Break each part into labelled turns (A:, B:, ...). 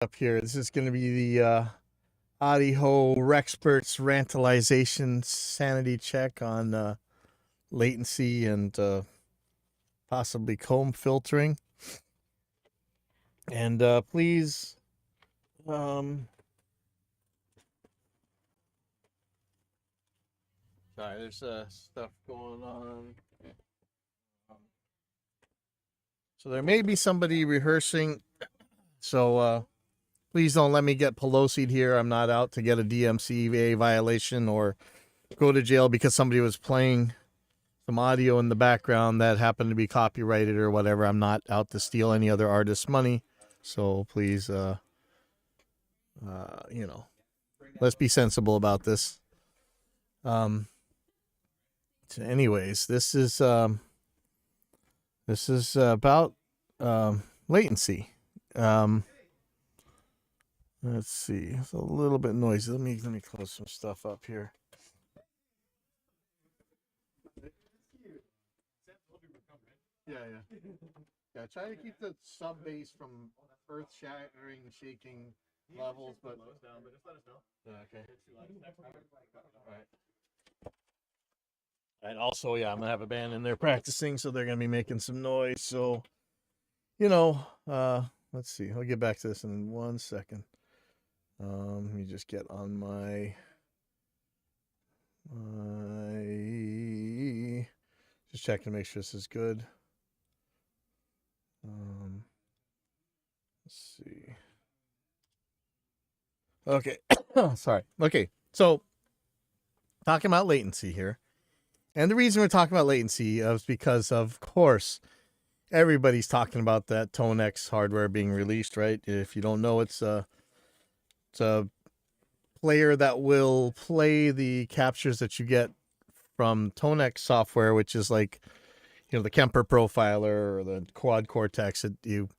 A: Up here. This is going to be the AudiHo Wreckspertz Rantilization Sanity check on latency and possibly comb filtering. And please, sorry, there's stuff going on. So there may be somebody rehearsing. So please don't let me get Pelosi'd here. I'm not out to get a DMCA violation or go to jail because somebody was playing some audio in the background that happened to be copyrighted or whatever. I'm not out to steal any other artist's money. So please, you know, let's be sensible about this. So anyways, this is about latency. Let's see. It's a little bit noisy. Let me close some stuff up here. Yeah. Try to keep the sub bass from earth shattering, shaking levels, but down. But just let us know. Yeah, okay. All right. And also, yeah, I'm gonna have a band in there practicing, so they're gonna be making some noise. So, you know, let's see. I'll get back to this in 1 second. Let me just get on my just check to make sure this is good. Let's see. Okay. Sorry. Okay. So talking about latency here. And the reason we're talking about latency is because, of course, everybody's talking about that ToneX hardware being released, right? If you don't know, it's a player that will play the captures that you get from ToneX software, which is like, you know, the Kemper profiler or the Quad Cortex. You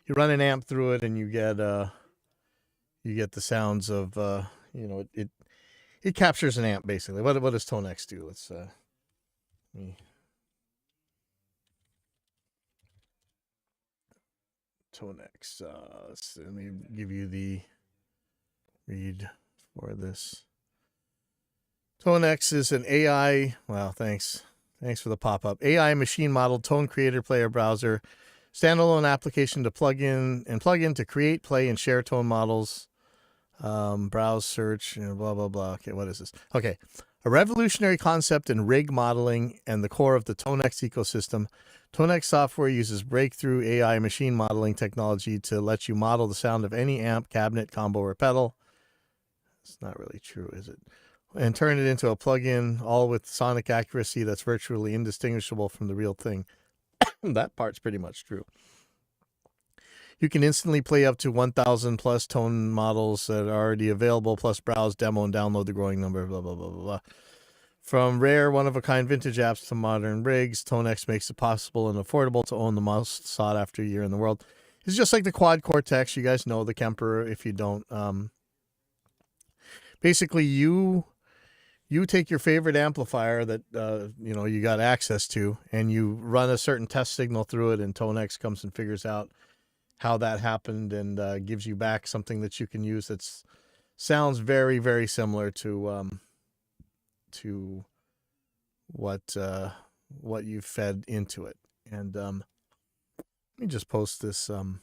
A: run an amp through it and you get the sounds of you know, it captures an amp basically. What does ToneX do? Let's ToneX. Let me give you the read for this. ToneX is an AI. Wow, thanks for the pop-up. AI machine model tone creator player browser, standalone application to plug in to create, play, and share tone models. Browse, search, you know, blah blah blah. Okay, what is this? Okay, a revolutionary concept in rig modeling and the core of the ToneX ecosystem. ToneX software uses breakthrough AI machine modeling technology to let you model the sound of any amp, cabinet, combo, or pedal. It's not really true, is it? And turn it into a plugin, all with sonic accuracy that's virtually indistinguishable from the real thing. That part's pretty much true. You can instantly play up to 1,000 plus tone models that are already available, plus browse, demo, and download the growing number, blah, blah, blah, blah, blah. From rare, one-of-a-kind vintage apps to modern rigs, ToneX makes it possible and affordable to own the most sought-after gear in the world. It's just like the Quad Cortex. You guys know the Kemper. If you don't, basically you take your favorite amplifier that you know, you got access to, and you run a certain test signal through it, and ToneX comes and figures out how that happened and gives you back something that you can use that sounds very, very similar to what you fed into it. And let me just post this thing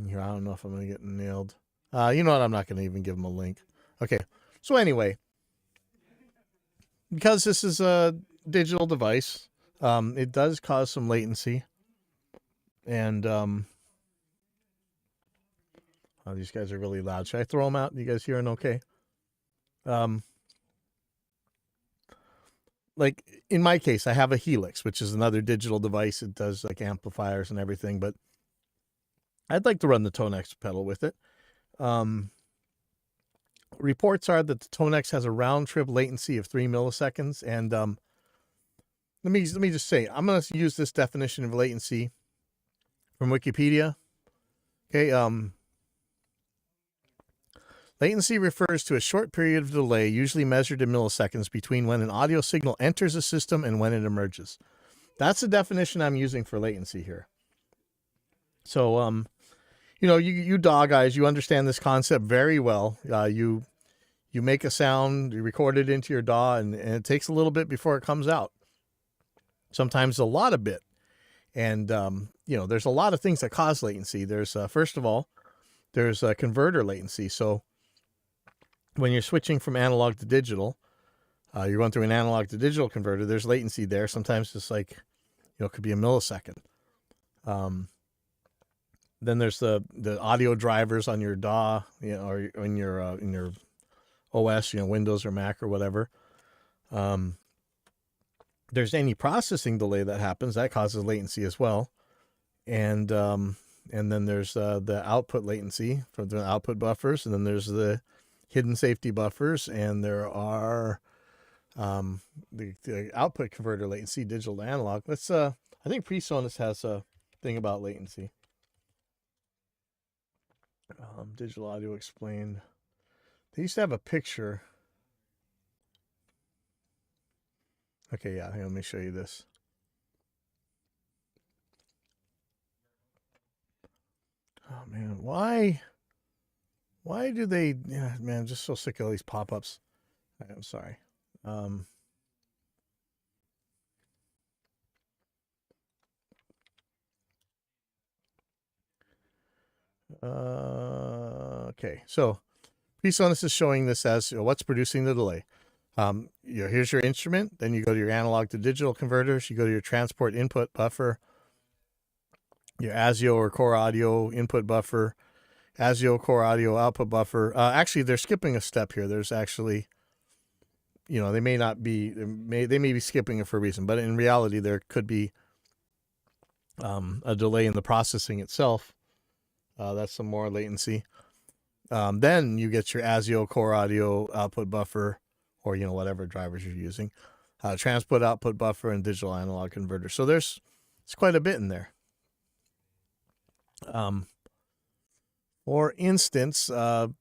A: here. I don't know if I'm going to get nailed. You know what? I'm not going to even give them a link. Okay. So anyway, because this is a digital device, it does cause some latency. And oh, these guys are really loud. Should I throw them out? You guys hearing okay? Like in my case, I have a Helix, which is another digital device. It does like amplifiers and everything, but I'd like to run the ToneX pedal with it. Reports are that the ToneX has a round trip latency of 3 milliseconds. And let me just say, I'm going to use this definition of latency from Wikipedia. Okay, latency refers to a short period of delay, usually measured in milliseconds, between when an audio signal enters a system and when it emerges. That's the definition I'm using for latency here. So you DAW guys, you understand this concept very well. You make a sound, you record it into your DAW, and it takes a little bit before it comes out. Sometimes a lot of bit. And, there's a lot of things that cause latency. There's, first of all, there's converter latency. So when you're switching from analog to digital, you're going through an analog to digital converter, there's latency there. Sometimes it's like, it could be a millisecond. Then there's the audio drivers on your DAW, or in your OS, Windows or Mac or whatever. There's any processing delay that happens that causes latency as well, and then there's the output latency from the output buffers, and then there's the hidden safety buffers, and there are the output converter latency, digital to analog. Let's I think PreSonus has a thing about latency. Digital audio explained. They used to have a picture. Okay, yeah, let me show you this. Oh man, why do they? Yeah, man, I'm just so sick of all these pop-ups. I'm sorry. Okay, so PreSonus is showing this as what's producing the delay. Here's your instrument. Then you go to your analog to digital converters. You go to your transport input buffer, your ASIO or core audio input buffer, ASIO core audio output buffer. Actually, they're skipping a step here. There's actually, they may not be, they may be skipping it for a reason, but in reality, there could be a delay in the processing itself. That's some more latency. Then you get your ASIO core audio output buffer, or whatever drivers you're using, transport output buffer, and digital analog converter. So it's quite a bit in there. For instance, even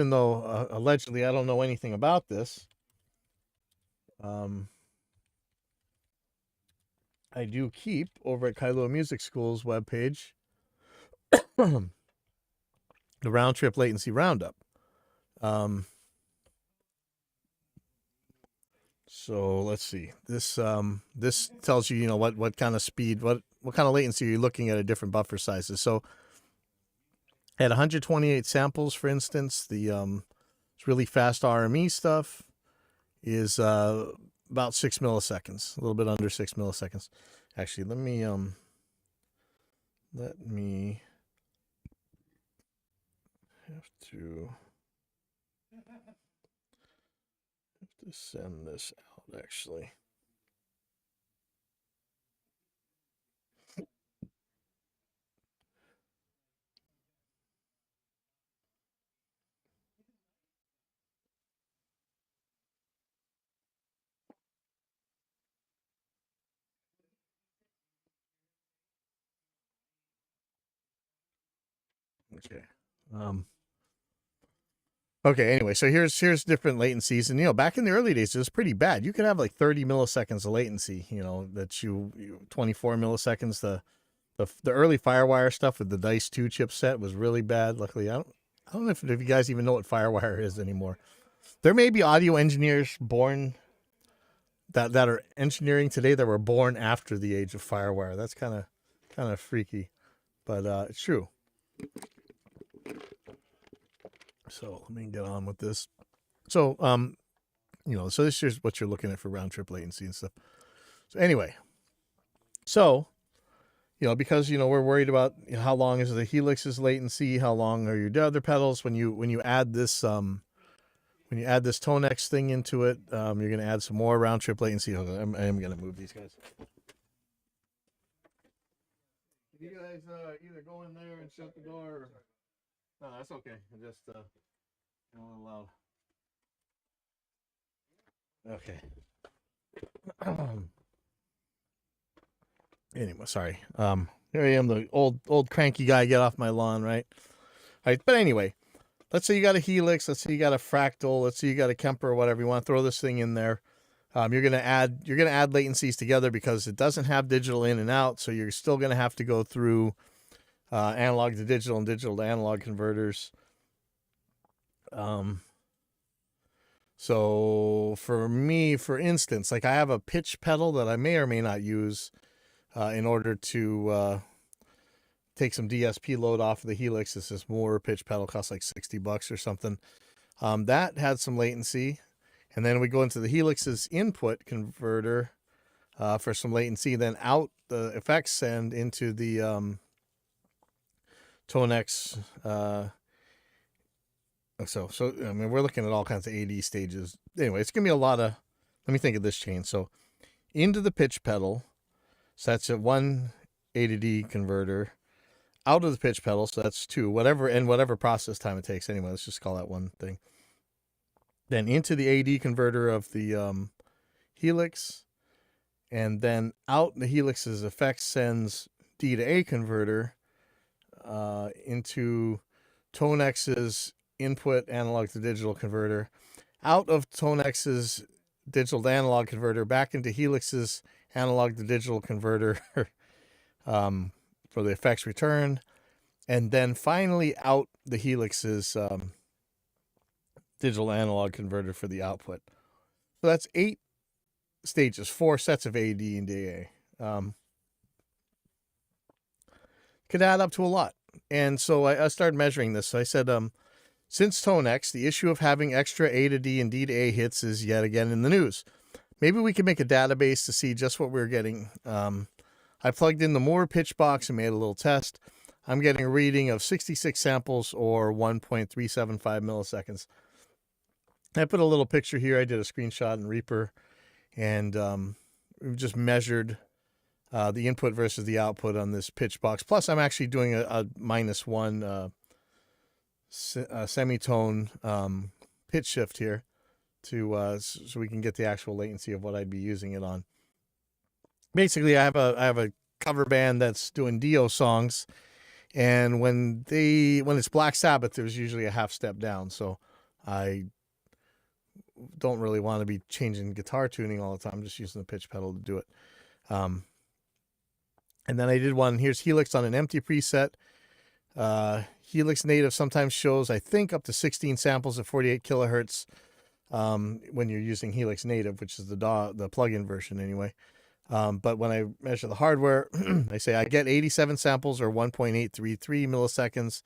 A: though allegedly I don't know anything about this, I do keep over at Kailua Music School's webpage the round trip latency roundup. So let's see. This tells you, what kind of speed, what kind of latency are you looking at different buffer sizes. So at 128 samples, for instance, the it's really fast RME stuff is about 6 milliseconds, a little bit under 6 milliseconds. Actually, let me have to send this out, actually. Okay. Okay, anyway, so here's different latencies. And, back in the early days, it was pretty bad. You could have like 30 milliseconds of latency, that you 24 milliseconds. The early FireWire stuff with the Dice 2 chipset was really bad. Luckily, I don't know if you guys even know what FireWire is anymore. There may be audio engineers born that are engineering today that were born after the age of FireWire. That's kind of freaky, but it's true. So let me get on with this. So, so this is what you're looking at for round trip latency and stuff. So anyway, because, we're worried about how long is the Helix's latency, how long are your other pedals. When you add this, Tonex thing into it, you're going to add some more round trip latency. I am going to move these guys. You guys either go in there and shut the door, or... No, that's okay. I just a little loud. Okay. Anyway, sorry. Here I am, the old cranky guy. Get off my lawn, right? All right. But anyway, let's say you got a Helix. Let's say you got a Fractal. Let's say you got a Kemper or whatever. You want to throw this thing in there. You're gonna add latencies together because it doesn't have digital in and out. So you're still gonna have to go through analog to digital and digital to analog converters. So for me, for instance, like I have a pitch pedal that I may or may not use in order to take some DSP load off of the Helix. This is more pitch pedal, costs like $60 or something. That had some latency. And then we go into the Helix's input converter for some latency, then out the effects send into the Tonex. So I mean, we're looking at all kinds of AD stages. Anyway, it's going to be a lot of, let me think of this chain. So into the pitch pedal, so that's a 1 A to D converter. Out of the pitch pedal, so that's 2, whatever process time it takes. Anyway, let's just call that one thing. Then into the AD converter of the Helix, and then out the Helix's effects sends D to A converter into Tonex's input analog to digital converter, out of Tonex's digital to analog converter, back into Helix's analog to digital converter for the effects return, and then finally out the Helix's digital analog converter for the output. So that's 8 stages, 4 sets of AD and DA. Could add up to a lot. And so I started measuring this. So I said, since Tonex, the issue of having extra A to D and D to A hits is yet again in the news. Maybe we can make a database to see just what we're getting. I plugged in the Moore pitch box and made a little test. I'm getting a reading of 66 samples or 1.375 milliseconds. I put a little picture here. I did a screenshot in Reaper, and we've just measured the input versus the output on this pitch box. Plus, I'm actually doing a -1 semitone pitch shift here to so we can get the actual latency of what I'd be using it on. Basically, I have a cover band that's doing Dio songs, and when it's Black Sabbath, there's usually a half step down. So I don't really want to be changing guitar tuning all the time. I'm just using the pitch pedal to do it. And then I did one. Here's Helix on an empty preset. Helix native sometimes shows, I think, up to 16 samples at 48 kilohertz when you're using Helix native, which is the plugin version anyway. But when I measure the hardware, I say I get 87 samples or 1.833 milliseconds,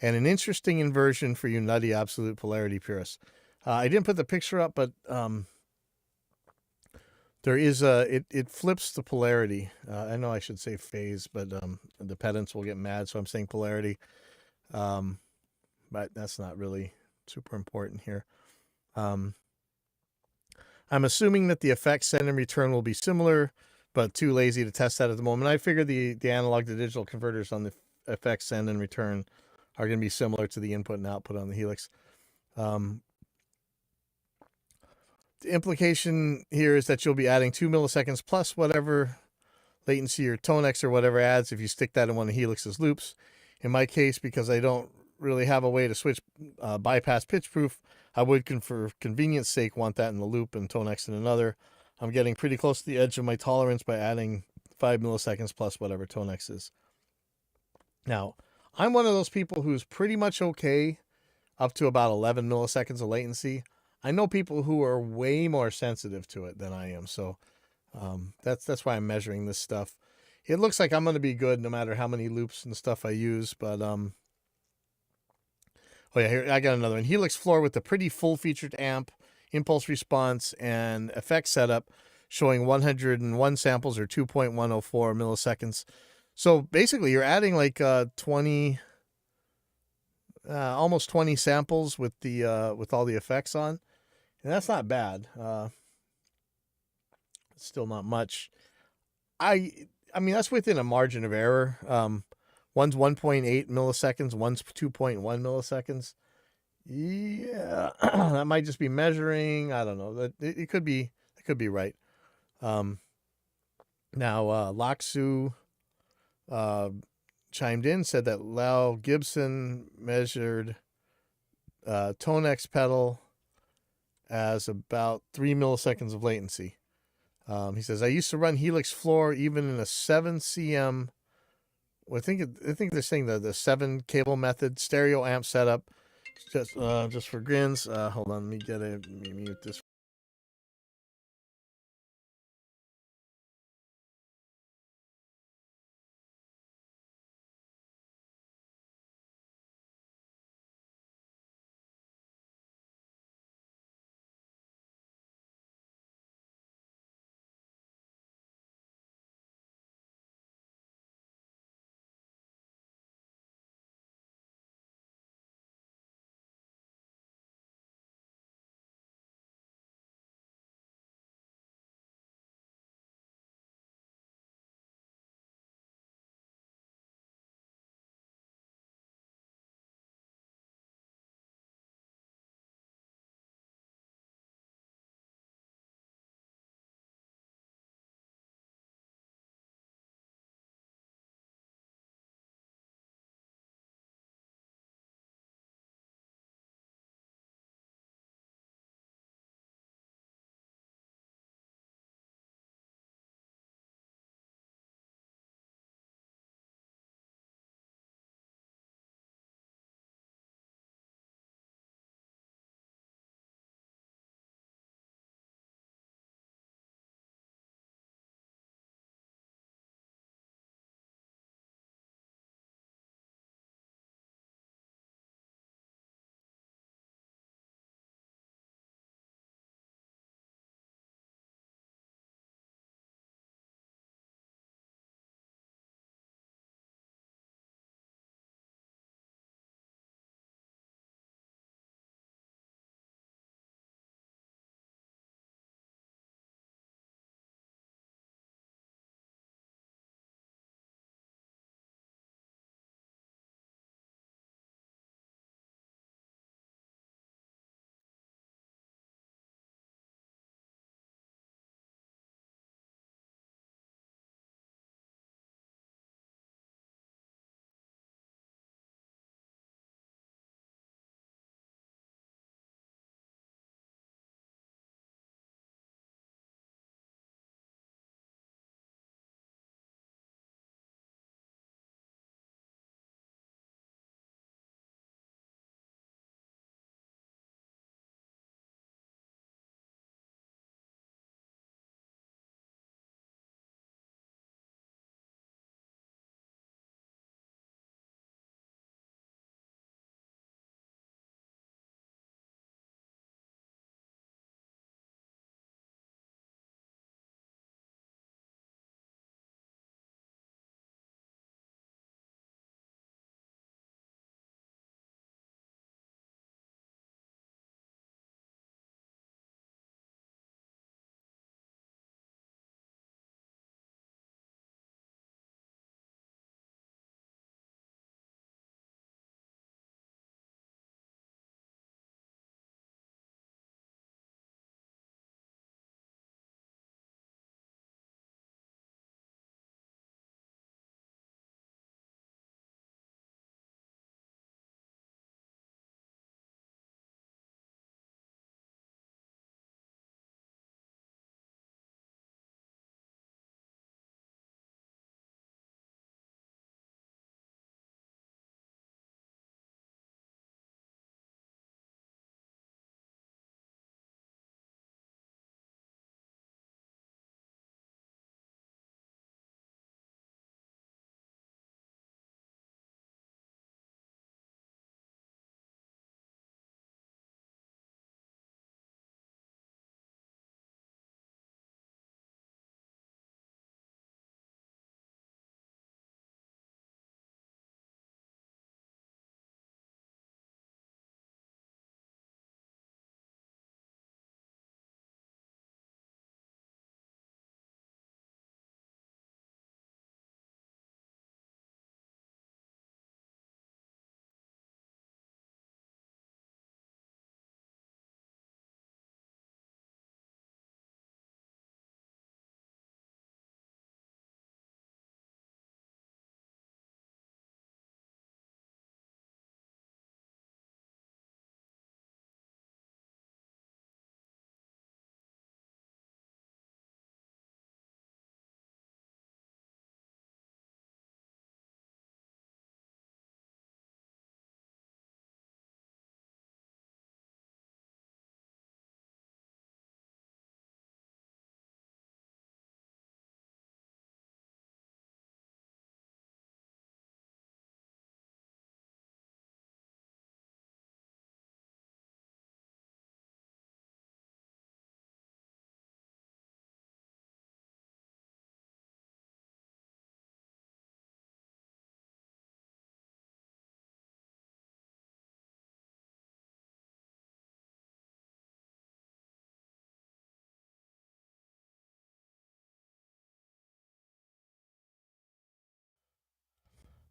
A: and an interesting inversion for you nutty absolute polarity purists. I didn't put the picture up, but there is it flips the polarity. I know I should say phase, but the pedants will get mad, so I'm saying polarity. But that's not really super important here. I'm assuming that the effects send and return will be similar, but too lazy to test that at the moment. I figure the analog to digital converters on the effects send and return are going to be similar to the input and output on the Helix. The implication here is that you'll be adding 2 milliseconds plus whatever latency or Tonex or whatever adds if you stick that in one of Helix's loops. In my case, because I don't really have a way to switch bypass pitch proof, I would, for convenience sake, want that in the loop and Tonex in another. I'm getting pretty close to the edge of my tolerance by adding 5 milliseconds plus whatever Tonex is. Now, I'm one of those people who's pretty much okay up to about 11 milliseconds of latency. I know people who are way more sensitive to it than I am, so that's why I'm measuring this stuff. It looks like I'm going to be good no matter how many loops and stuff I use, but oh yeah, here I got another one. Helix floor with the pretty full-featured amp, impulse response, and effect setup, showing 101 samples or 2.104 milliseconds. So basically, you're adding like 20, almost 20 samples with the with all the effects on. And that's not bad. It's still not much. I mean, that's within a margin of error. One's 1.8 milliseconds, one's 2.1 milliseconds. Yeah, that might just be measuring. I don't know. It could be right. Now, Laksu chimed in, said that Lau Gibson measured Tonex pedal as about 3 milliseconds of latency. He says, I used to run Helix floor even in a 7 cm I think they're saying the 7 cable method stereo amp setup. Just for grins. Hold on, let me mute this.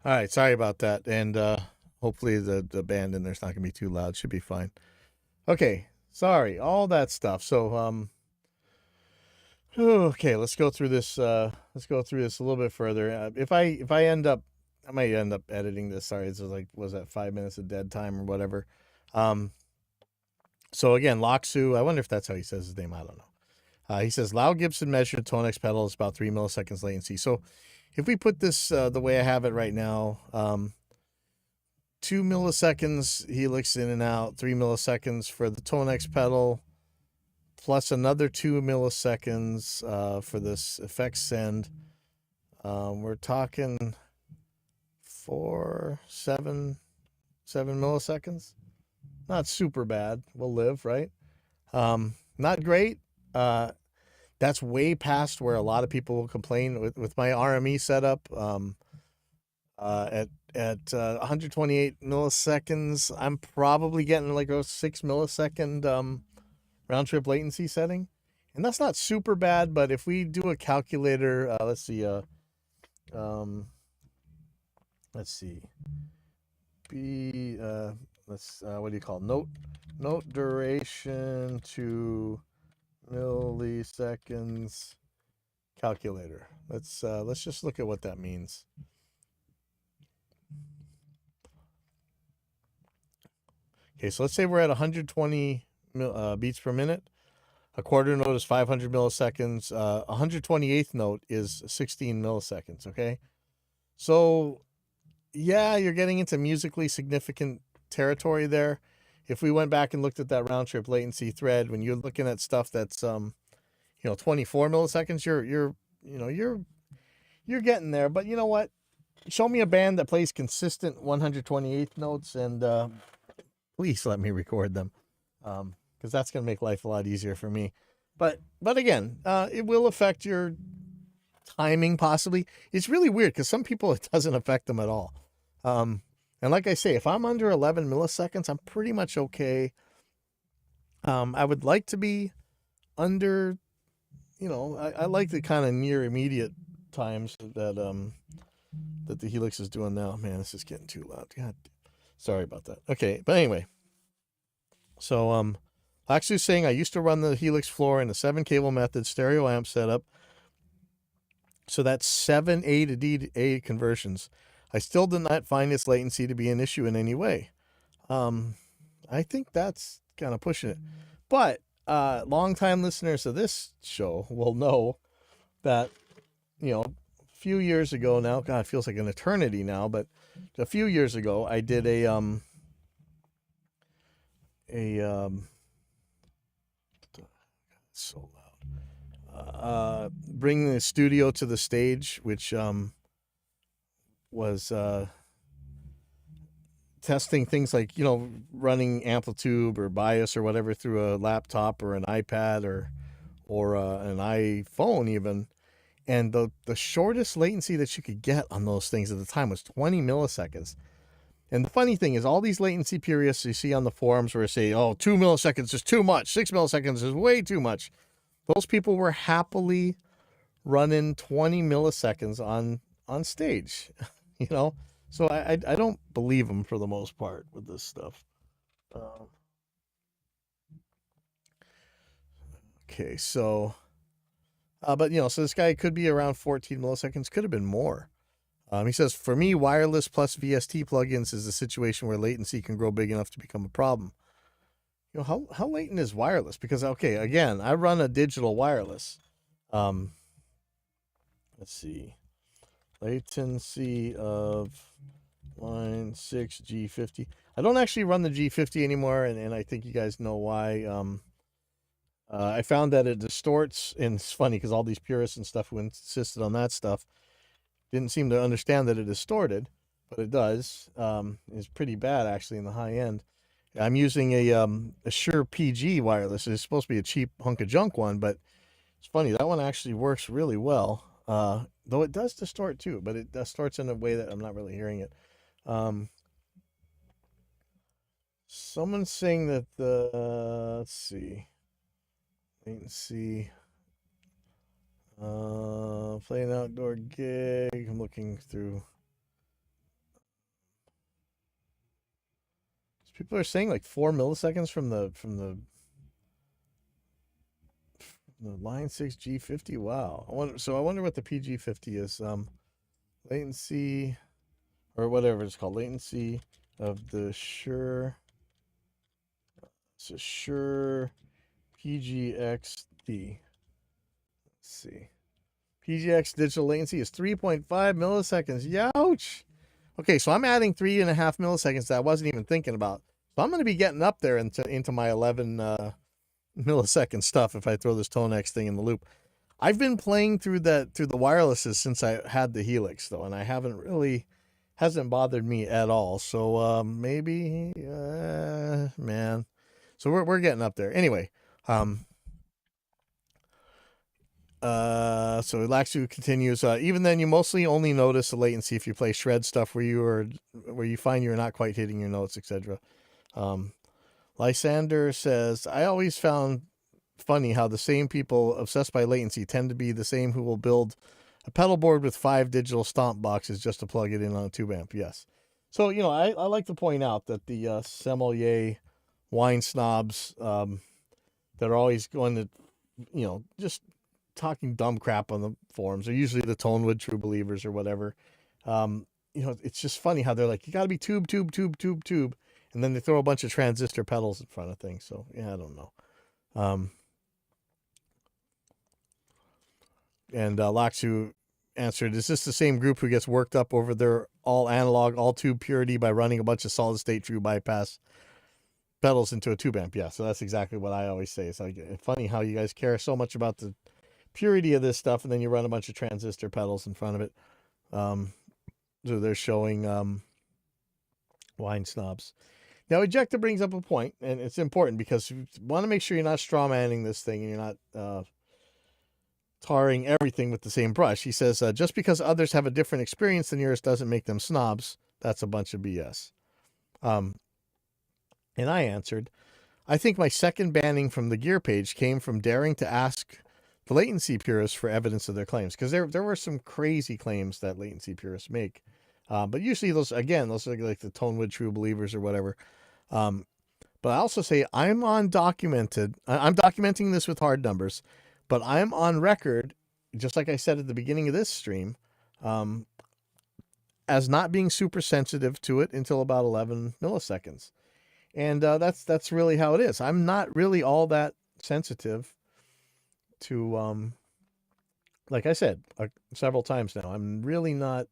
A: All right, sorry about that. And hopefully the band in there's not gonna be too loud. Should be fine. Okay, sorry, all that stuff. So okay, let's go through this. Let's go through this a little bit further. If I end up, I might end up editing this. Sorry, this is like, was that 5 minutes of dead time or whatever. Um, so again, Loxu. I wonder if that's how he says his name. I don't know. He says Lau Gibson measured tone X pedal is about 3 milliseconds latency. So if we put this the way I have it right now, 2 milliseconds helix in and out, 3 milliseconds for the tone X pedal, plus another 2 milliseconds for this effects send. We're talking 7 milliseconds. Not super bad. We'll live, right? Not great. That's way past where a lot of people will complain with my RME setup. At 128 milliseconds, I'm probably getting like a 6 millisecond round trip latency setting, and that's not super bad. But if we do a calculator, let's see, um, let's see, let's what do you call note duration to milliseconds calculator. Let's just look at what that means. Okay, so let's say we're at 120 beats per minute. A quarter note is 500 milliseconds. 128th note is 16 milliseconds. Okay, so yeah, you're getting into musically significant territory there. If we went back and looked at that round trip latency thread, when you're looking at stuff that's 24 milliseconds, you're getting there. But you know what? Show me a band that plays consistent 128th notes, and please let me record them, because that's going to make life a lot easier for me. But again, it will affect your timing possibly. It's really weird because some people it doesn't affect them at all. And like I say, if I'm under 11 milliseconds, I'm pretty much okay. I would like to be under, I like the kind of near immediate times that the Helix is doing now. Man, this is getting too loud. God, sorry about that. Okay, but anyway, so actually saying I used to run the Helix floor in a 7 cable method stereo amp setup. So that's 7A to D to A conversions. I still did not find this latency to be an issue in any way. I think that's kind of pushing it. But longtime listeners of this show will know that, a few years ago now, God, it feels like an eternity now, but a few years ago, I did so loud. Bringing the studio to the stage, which was testing things like, running amplitude or bias or whatever through a laptop or an iPad or an iPhone even. And the shortest latency that you could get on those things at the time was 20 milliseconds. And the funny thing is, all these latency purists you see on the forums where they say, oh, 2 milliseconds is too much, 6 milliseconds is way too much. Those people were happily running 20 milliseconds on stage, So I don't believe them for the most part with this stuff. Okay, so, but so this guy could be around 14 milliseconds, could have been more. He says, for me, wireless plus VST plugins is a situation where latency can grow big enough to become a problem. How latent is wireless? Because, okay, again, I run a digital wireless. Let's see. Latency of line 6 G50. I don't actually run the G50 anymore, and I think you guys know why. I found that it distorts, and it's funny because all these purists and stuff who insisted on that stuff didn't seem to understand that it distorted, but it does. It's pretty bad actually in the high end. I'm using a Shure PG wireless. It's supposed to be a cheap hunk of junk one, but it's funny, that one actually works really well. Though it does distort too, but it distorts in a way that I'm not really hearing it. Someone's saying that let's see, latency. Play an outdoor gig. I'm looking through People are saying like 4 milliseconds from the Line 6 G50. Wow. I wonder what the PG50 is. Latency or whatever it's called. Latency of the Shure. It's a Shure PGXD. Let's see. PGX digital latency is 3.5 milliseconds. Youch. Okay, so I'm adding 3.5 milliseconds that I wasn't even thinking about. So I'm going to be getting up there into my 11 millisecond stuff if I throw this ToneX thing in the loop. I've been playing through the wirelesses since I had the Helix though, and I hasn't bothered me at all. So maybe man. So we're getting up there. Anyway, so Laxu continues. Even then, you mostly only notice the latency if you play shred stuff where you find you're not quite hitting your notes, etc. Lysander says, I always found funny how the same people obsessed by latency tend to be the same who will build a pedal board with 5 digital stomp boxes just to plug it in on a tube amp. Yes. So, I like to point out that the sommelier wine snobs that are always going to, just talking dumb crap on the forums are usually the Tonewood true believers or whatever. It's just funny how they're like, you got to be tube. And then they throw a bunch of transistor pedals in front of things. So, yeah, I don't know. And Laxu answered, is this the same group who gets worked up over their all analog, all tube purity by running a bunch of solid state true bypass pedals into a tube amp? Yeah, so that's exactly what I always say. It's like funny how you guys care so much about the purity of this stuff, and then you run a bunch of transistor pedals in front of it. So they're showing wine snobs. Now, Ejecta brings up a point, and it's important because you want to make sure you're not straw manning this thing and you're not tarring everything with the same brush. He says, just because others have a different experience than yours doesn't make them snobs. That's a bunch of BS. And I answered, I think my second banning from the gear page came from daring to ask the latency purists for evidence of their claims, because there were some crazy claims that latency purists make. But usually those are like the Tonewood true believers or whatever. But I also say I'm documenting this with hard numbers, but I'm on record, just like I said at the beginning of this stream, as not being super sensitive to it until about 11 milliseconds. And that's really how it is. I'm not really all that sensitive to, like I said several times now, I'm really not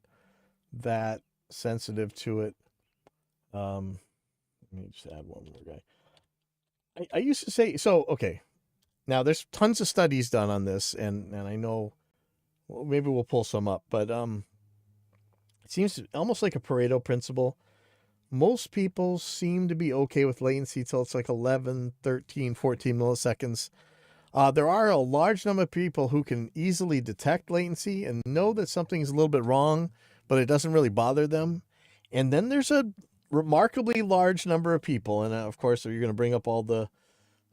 A: that sensitive to it. Let me just add one more guy. I used to say, so, okay. Now there's tons of studies done on this, and I know, well, maybe we'll pull some up, but it seems almost like a Pareto principle. Most people seem to be okay with latency till it's like 11, 13, 14 milliseconds. There are a large number of people who can easily detect latency and know that something's a little bit wrong, but it doesn't really bother them. And then there's a remarkably large number of people, and of course you're going to bring up all the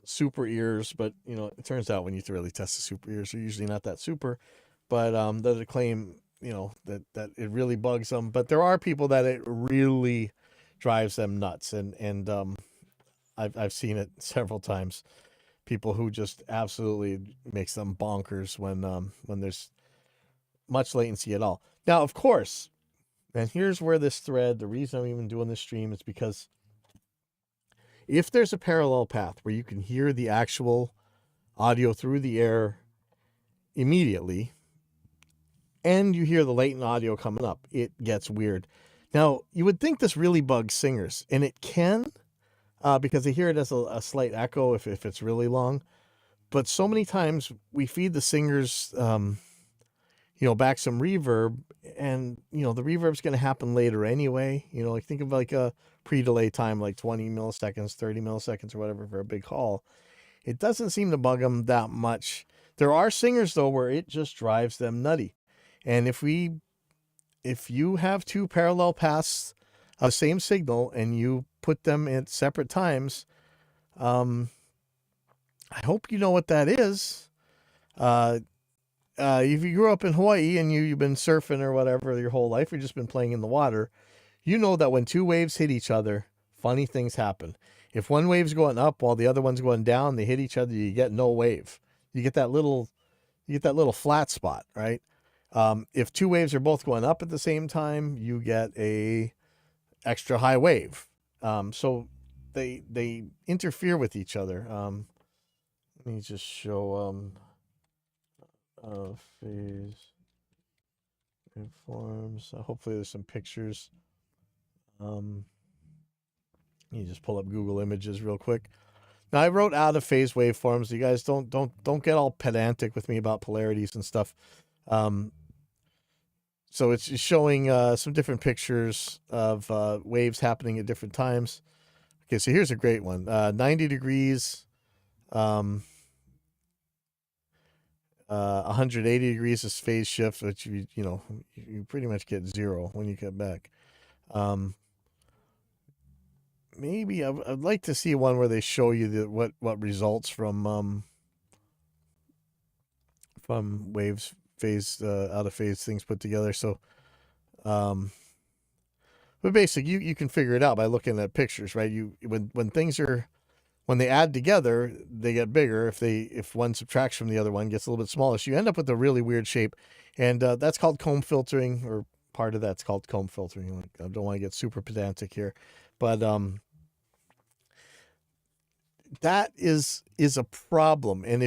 A: super ears, but it turns out when you really test the super ears, they're usually not that super, but that claim that it really bugs them. But there are people that it really drives them nuts, and I've seen it several times. People who just absolutely makes them bonkers when there's much latency at all. Now, of course, and here's where this thread, the reason I'm even doing this stream is because if there's a parallel path where you can hear the actual audio through the air immediately, and you hear the latent audio coming up, it gets weird. Now, you would think this really bugs singers, and it can, because they hear it as a slight echo if it's really long. But so many times we feed the singers, back some reverb, and, the reverb's going to happen later anyway. Like think of like a pre-delay time, like 20 milliseconds, 30 milliseconds or whatever for a big haul. It doesn't seem to bug them that much. There are singers, though, where it just drives them nutty. And if you have two parallel paths of the same signal and you put them at separate times, I hope you know what that is. If you grew up in Hawaii and you've been surfing or whatever your whole life, you've just been playing in the water, you know that when two waves hit each other, funny things happen. If one wave's going up while the other one's going down, they hit each other, you get no wave. You get that little flat spot, right? If two waves are both going up at the same time, you get a extra high wave. So they interfere with each other. Let me just show phase waveforms. Hopefully there's some pictures. You just pull up Google Images real quick. Now I wrote out of phase waveforms. You guys don't get all pedantic with me about polarities and stuff. So it's showing some different pictures of waves happening at different times. Okay, so here's a great one. 90 degrees, 180 degrees is phase shift, which you pretty much get zero when you get back. Maybe I'd like to see one where they show you what results from waves phase out of phase things put together. So, but basically you can figure it out by looking at pictures, right? When they add together, they get bigger. If one subtracts from the other one, gets a little bit smaller. So you end up with a really weird shape, and that's called comb filtering, or part of that's called comb filtering. Like, I don't want to get super pedantic here, but that is a problem. And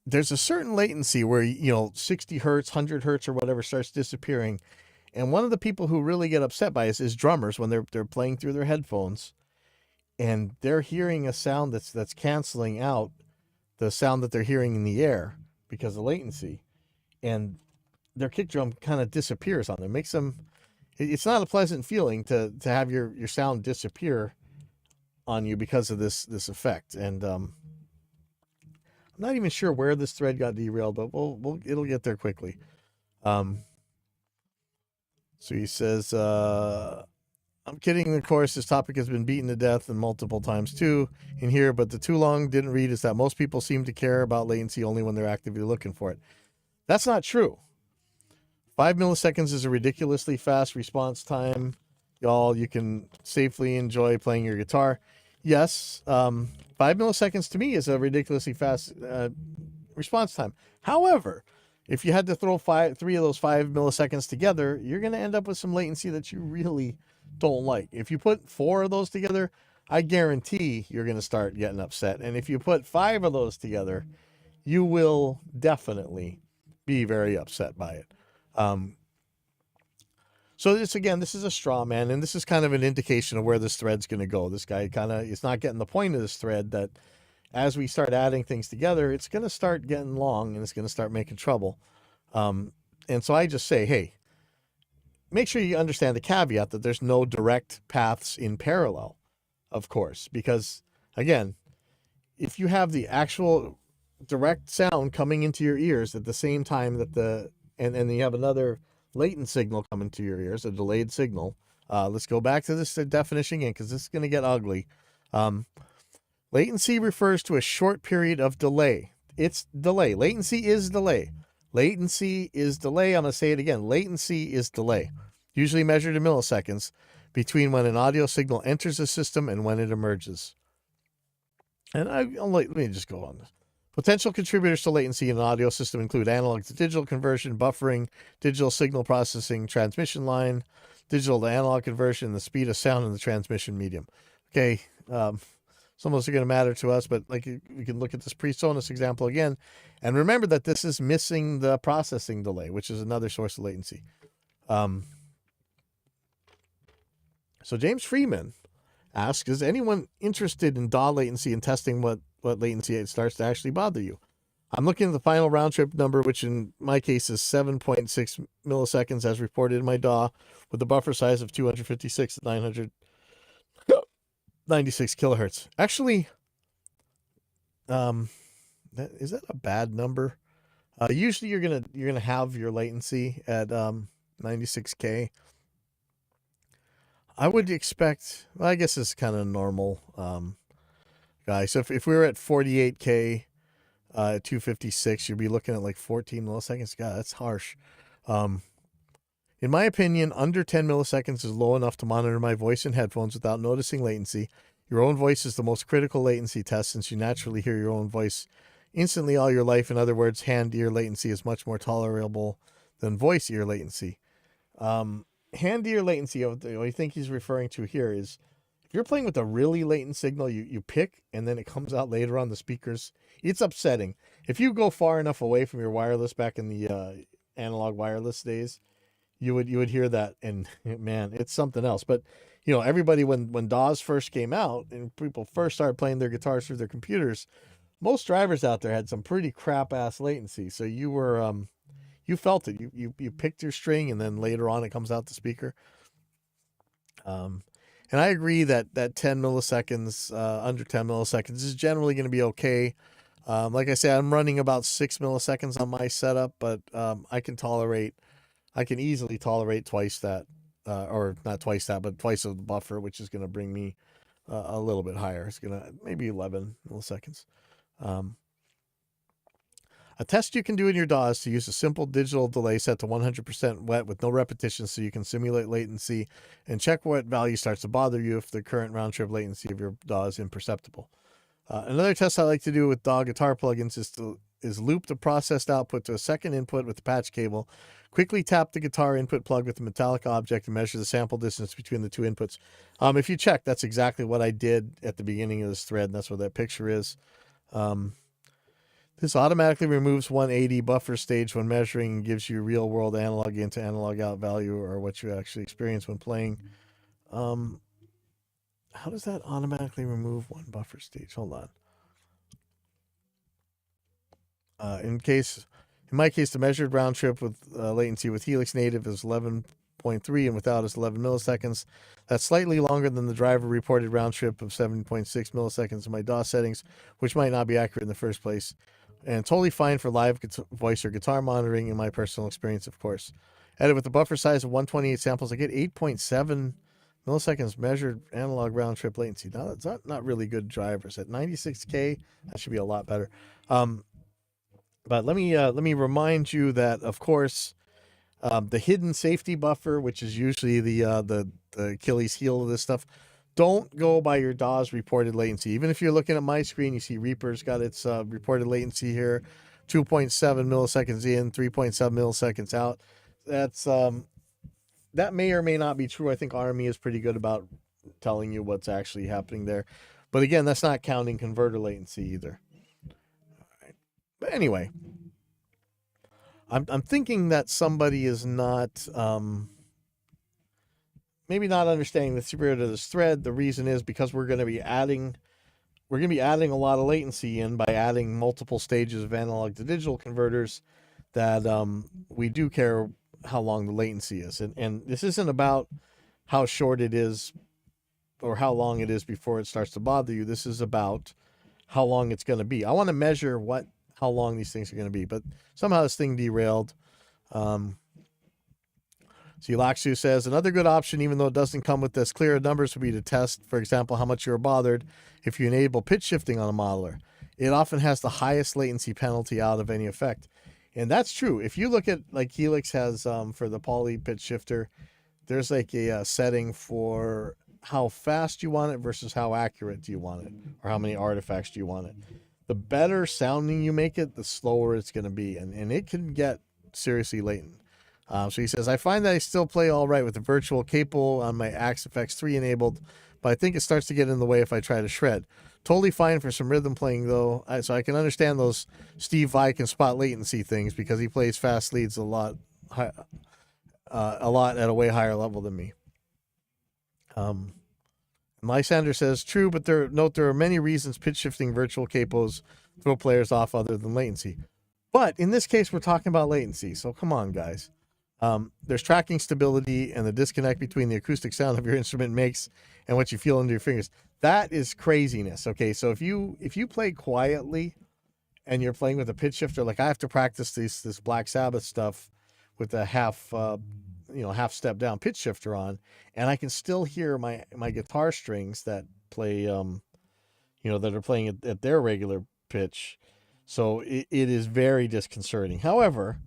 A: there's a certain latency where 60 hertz, 100 hertz, or whatever starts disappearing, and one of the people who really get upset by this is drummers when they're playing through their headphones. And they're hearing a sound that's canceling out the sound that they're hearing in the air because of latency. And their kick drum kind of disappears on them. Makes them, it's not a pleasant feeling to have your sound disappear on you because of this effect. And I'm not even sure where this thread got derailed, but it'll get there quickly. So he says, I'm kidding, of course, this topic has been beaten to death and multiple times too in here, but the too long didn't read is that most people seem to care about latency only when they're actively looking for it. That's not true. 5 milliseconds is a ridiculously fast response time. Y'all, you can safely enjoy playing your guitar. Yes, 5 milliseconds to me is a ridiculously fast response time. However, if you had to throw 3 of those 5 milliseconds together, you're going to end up with some latency that you really don't like. If you put 4 of those together, I guarantee you're going to start getting upset. And if you put 5 of those together, you will definitely be very upset by it. So this is a straw man, and this is kind of an indication of where this thread's going to go. This guy is not getting the point of this thread, that as we start adding things together, it's going to start getting long and it's going to start making trouble. And so I just say, hey, make sure you understand the caveat that there's no direct paths in parallel, of course, because again, if you have the actual direct sound coming into your ears at the same time that and you have another latent signal coming to your ears, a delayed signal. Let's go back to this definition again, because this is going to get ugly. Latency refers to a short period of delay. It's delay. Latency is delay. Latency is delay. I'm going to say it again. Latency is delay, usually measured in milliseconds, between when an audio signal enters the system and when it emerges. And let me just go on this. Potential contributors to latency in an audio system include analog to digital conversion, buffering, digital signal processing, transmission line, digital to analog conversion, and the speed of sound in the transmission medium. Okay, some of those are going to matter to us, but like we can look at this PreSonus example again, and remember that this is missing the processing delay, which is another source of latency. So James Freeman asks, is anyone interested in DAW latency and testing what latency it starts to actually bother you? I'm looking at the final round trip number, which in my case is 7.6 milliseconds as reported in my DAW, with a buffer size of 256 at 996 kilohertz. Actually, is that a bad number? Usually you're gonna have your latency at 96K. I would expect, well, I guess it's kind of normal, guys. So if we were at 48K at 256, you'd be looking at like 14 milliseconds. God, that's harsh. In my opinion, under 10 milliseconds is low enough to monitor my voice in headphones without noticing latency. Your own voice is the most critical latency test since you naturally hear your own voice instantly all your life. In other words, hand-ear latency is much more tolerable than voice-ear latency. Hand-ear latency, what I think he's referring to here is if you're playing with a really latent signal, you pick and then it comes out later on the speakers. It's upsetting. If you go far enough away from your wireless back in the analog wireless days, you would hear that, and man, it's something else. But everybody, when DAWs first came out and people first started playing their guitars through their computers, most drivers out there had some pretty crap ass latency. So you were you felt it. You picked your string, and then later on it comes out the speaker. And I agree that 10 milliseconds, under 10 milliseconds, is generally going to be okay. Like I said, I'm running about 6 milliseconds on my setup, but I can easily tolerate twice that, or not twice that, but twice of the buffer, which is going to bring me a little bit higher. It's going to maybe 11 milliseconds. A test you can do in your DAW is to use a simple digital delay set to 100% wet with no repetition so you can simulate latency and check what value starts to bother you if the current round-trip latency of your DAW is imperceptible. Another test I like to do with DAW guitar plugins is loop the processed output to a second input with the patch cable. Quickly tap the guitar input plug with the metallic object and measure the sample distance between the two inputs. If you check, that's exactly what I did at the beginning of this thread, and that's what that picture is. This automatically removes 180 buffer stage when measuring and gives you real-world analog in to analog out value, or what you actually experience when playing. How does that automatically remove one buffer stage? Hold on. In my case, the measured round trip with latency with Helix native is 11.3 and without is 11 milliseconds. That's slightly longer than the driver reported round trip of 7.6 milliseconds in my DAW settings, which might not be accurate in the first place. And totally fine for live voice or guitar monitoring in my personal experience, of course. Edit with the buffer size of 128 samples. I get 8.7 milliseconds measured analog round trip latency. Now that's not really good drivers. At 96K, that should be a lot better. But let me remind you that, of course, the hidden safety buffer, which is usually the Achilles heel of this stuff, don't go by your DAW's reported latency. Even if you're looking at my screen, you see Reaper's got its reported latency here, 2.7 milliseconds in, 3.7 milliseconds out. That's that may or may not be true. I think Army is pretty good about telling you what's actually happening there. But again, that's not counting converter latency either. All right. But anyway, I'm thinking that somebody is not maybe not understanding the spirit of this thread. The reason is because we're going to be adding a lot of latency in by adding multiple stages of analog to digital converters, that we do care how long the latency is. And this isn't about how short it is or how long it is before it starts to bother you. This is about how long it's going to be. I want to measure how long these things are going to be, but somehow this thing derailed. Laksu says, another good option, even though it doesn't come with as clear numbers, would be to test, for example, how much you're bothered if you enable pitch shifting on a modeler. It often has the highest latency penalty out of any effect. And that's true. If you look at, like Helix has for the poly pitch shifter, there's like a setting for how fast you want it versus how accurate do you want it, or how many artifacts do you want it. The better sounding you make it, the slower it's going to be. And it can get seriously latent. So he says, I find that I still play all right with the virtual capo on my Axe FX3 enabled, but I think it starts to get in the way if I try to shred. Totally fine for some rhythm playing, though. So I can understand those Steve Vai can spot latency things because he plays fast leads a lot at a way higher level than me. Lysander says, true, but there are many reasons pitch shifting virtual capos throw players off other than latency. But in this case, we're talking about latency, so come on, guys. There's tracking stability and the disconnect between the acoustic sound of your instrument makes and what you feel under your fingers. That is craziness. Okay, so if you play quietly and you're playing with a pitch shifter, like I have to practice this Black Sabbath stuff with a half step down pitch shifter on, and I can still hear my guitar strings that play that are playing at their regular pitch. So it is very disconcerting. However,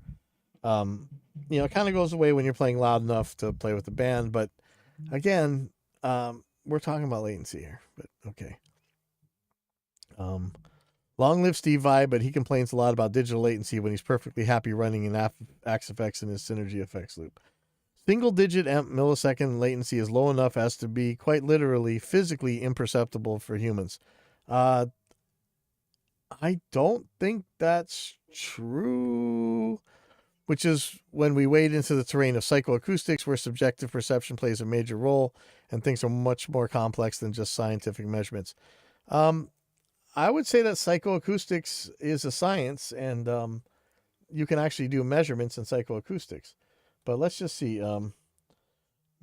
A: It kind of goes away when you're playing loud enough to play with the band. But again, we're talking about latency here. But okay. Long live Steve Vai, but he complains a lot about digital latency when he's perfectly happy running in AxFX in his Synergy effects loop. Single digit millisecond latency is low enough as to be quite literally physically imperceptible for humans. I don't think that's true, which is when we wade into the terrain of psychoacoustics, where subjective perception plays a major role and things are much more complex than just scientific measurements. I would say that psychoacoustics is a science, and you can actually do measurements in psychoacoustics. But let's just see.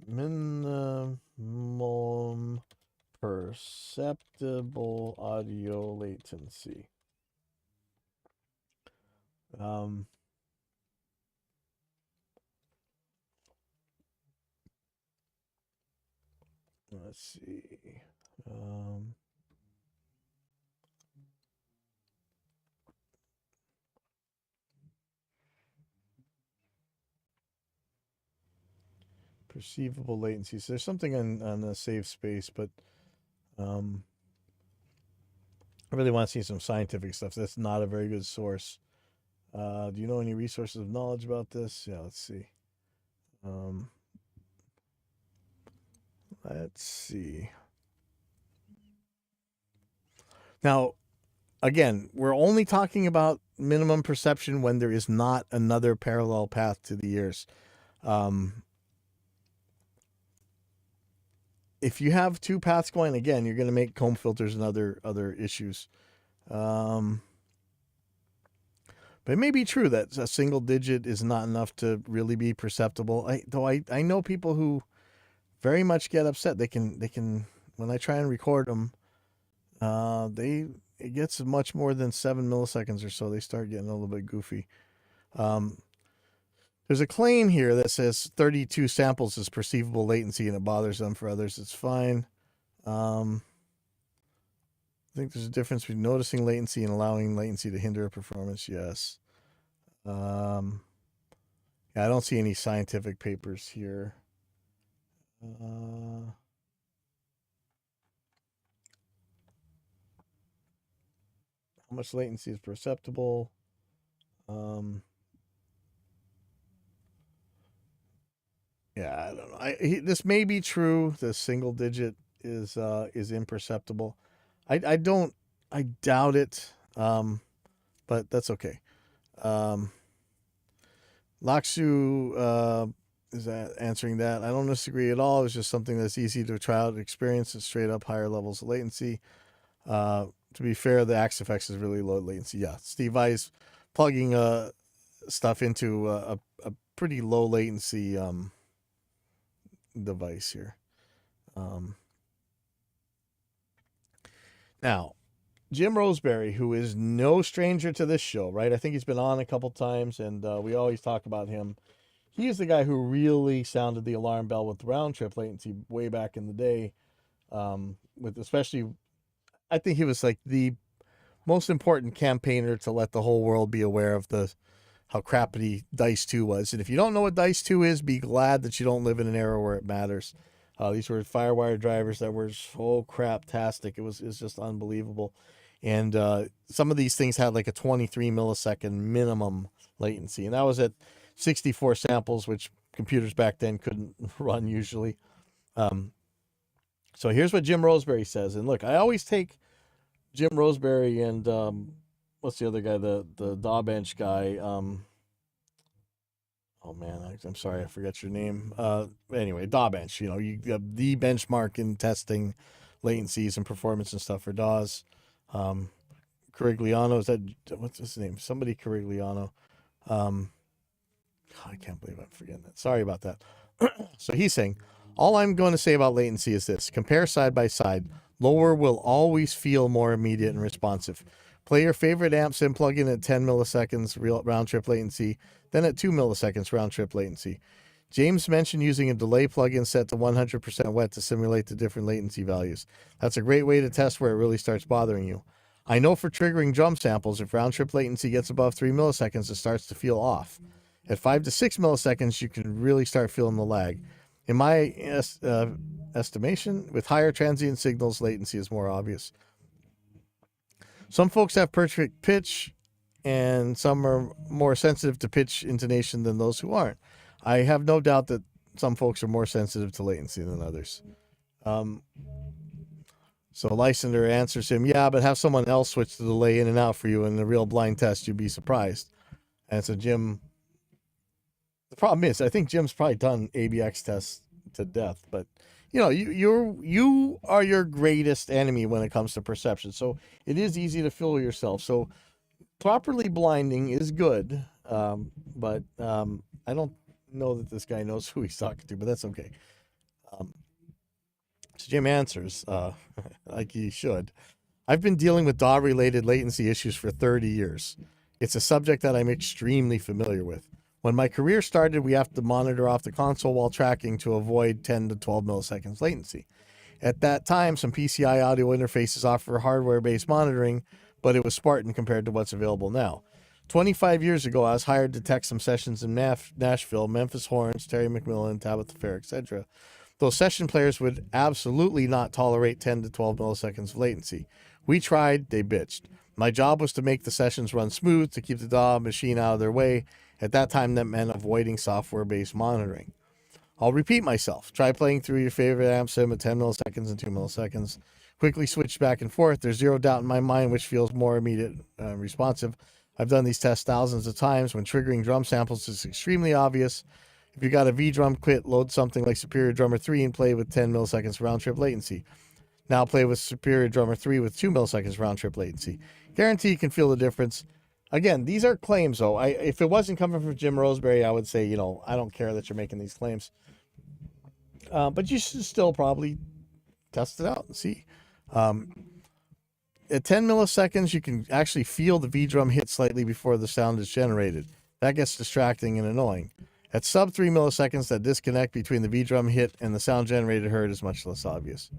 A: Minimum perceptible audio latency. Let's see. Perceivable latency latencies. There's something on the save space, but I really want to see some scientific stuff. That's not a very good source. Do you know any resources of knowledge about this? Yeah, let's see. Let's see. Now, again, we're only talking about minimum perception when there is not another parallel path to the ears. If you have two paths going, again, you're going to make comb filters and other issues. But it may be true that a single digit is not enough to really be perceptible. I know people who very much get upset. They can when I try and record them, it gets much more than 7 milliseconds or so. They start getting a little bit goofy. There's a claim here that says 32 samples is perceivable latency and it bothers them. For others, it's fine. I think there's a difference between noticing latency and allowing latency to hinder a performance. Yes. Yeah, I don't see any scientific papers here. How much latency is perceptible? Yeah, I don't know. This may be true. The single digit is imperceptible. I doubt it. But that's okay. Laksu is answering that. I don't disagree at all. It's just something that's easy to try out, experience, and straight up higher levels of latency. To be fair, the AxFX is really low latency. Yeah, Steve Vai's plugging stuff into a pretty low latency device here. Now, Jim Roseberry, who is no stranger to this show, right? I think he's been on a couple times, and we always talk about him. He is the guy who really sounded the alarm bell with round trip latency way back in the day. With especially, I think he was like the most important campaigner to let the whole world be aware of how crappy Dice 2 was. And if you don't know what Dice 2 is, be glad that you don't live in an era where it matters. These were Firewire drivers that were so craptastic. It was just unbelievable. And some of these things had like a 23 millisecond minimum latency. And that was at 64 samples, which computers back then couldn't run usually. So here's what Jim Roseberry says. And look, I always take Jim Roseberry and what's the other guy, the Dawbench guy. Oh man, I'm sorry, I forgot your name. Anyway, Dawbench. You have the benchmark in testing latencies and performance and stuff for DAWs. Carigliano, is that what's his name? Somebody Carigliano. I can't believe I'm forgetting that. Sorry about that. So he's saying, all I'm going to say about latency is this: compare side by side. Lower will always feel more immediate and responsive. Play your favorite amps and plug in at 10 milliseconds round trip latency, then at 2 milliseconds round trip latency. James mentioned using a delay plugin set to 100% wet to simulate the different latency values. That's a great way to test where it really starts bothering you. I know for triggering drum samples, if round trip latency gets above 3 milliseconds, it starts to feel off. At 5 to 6 milliseconds, you can really start feeling the lag. In my estimation, with higher transient signals, latency is more obvious. Some folks have perfect pitch, and some are more sensitive to pitch intonation than those who aren't. I have no doubt that some folks are more sensitive to latency than others. So Lysander answers him, yeah, but have someone else switch the delay in and out for you in a real blind test. You'd be surprised. And so Jim, the problem is, I think Jim's probably done ABX tests to death, but you know, you are your greatest enemy when it comes to perception. So it is easy to fool yourself. So properly blinding is good, but I don't know that this guy knows who he's talking to, but that's okay. So Jim answers, like he should. I've been dealing with DAW-related latency issues for 30 years. It's a subject that I'm extremely familiar with. When my career started, we have to monitor off the console while tracking to avoid 10 to 12 milliseconds latency. At that time, some PCI audio interfaces offer hardware-based monitoring, but it was Spartan compared to what's available now. 25 years ago, I was hired to tech some sessions in Nashville, Memphis Horns, Terry McMillan, Tabitha Fair, etc. Those session players would absolutely not tolerate 10 to 12 milliseconds of latency. We tried, they bitched. My job was to make the sessions run smooth, to keep the DAW machine out of their way. At that time, that meant avoiding software-based monitoring. I'll repeat myself. Try playing through your favorite amp sim at 10 milliseconds and 2 milliseconds. Quickly switch back and forth. There's zero doubt in my mind which feels more immediate responsive. I've done these tests thousands of times. When triggering drum samples, it's extremely obvious. If you got a V-drum kit, load something like Superior Drummer 3 and play with 10 milliseconds round-trip latency. Now play with Superior Drummer 3 with 2 milliseconds round-trip latency. Guarantee you can feel the difference. Again, these are claims, though. If it wasn't coming from Jim Roseberry, I would say, you know, I don't care that you're making these claims. But you should still probably test it out and see. At 10 milliseconds, you can actually feel the V-drum hit slightly before the sound is generated. That gets distracting and annoying. At sub 3 milliseconds, that disconnect between the V-drum hit and the sound generated heard is much less obvious.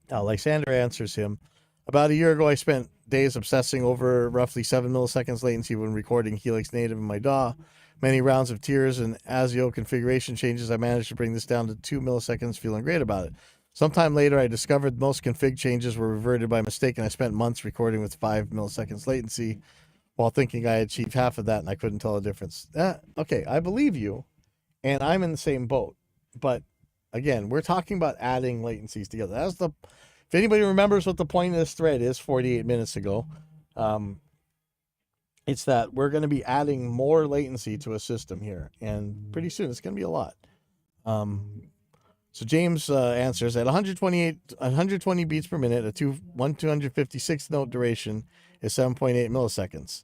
A: Now, Lysander answers him. About a year ago, I spent days obsessing over roughly 7 milliseconds latency when recording Helix Native in my DAW. Many rounds of tears and ASIO configuration changes, I managed to bring this down to 2 milliseconds, feeling great about it. Sometime later, I discovered most config changes were reverted by mistake, and I spent months recording with 5 milliseconds latency while thinking I achieved half of that, and I couldn't tell the difference. Okay, I believe you, and I'm in the same boat. But again, we're talking about adding latencies together. That's the, if anybody remembers what the point of this thread is 48 minutes ago, it's that we're going to be adding more latency to a system here, and pretty soon it's going to be a lot. So James answers, at 120 beats per minute, a 256 note duration is 7.8 milliseconds.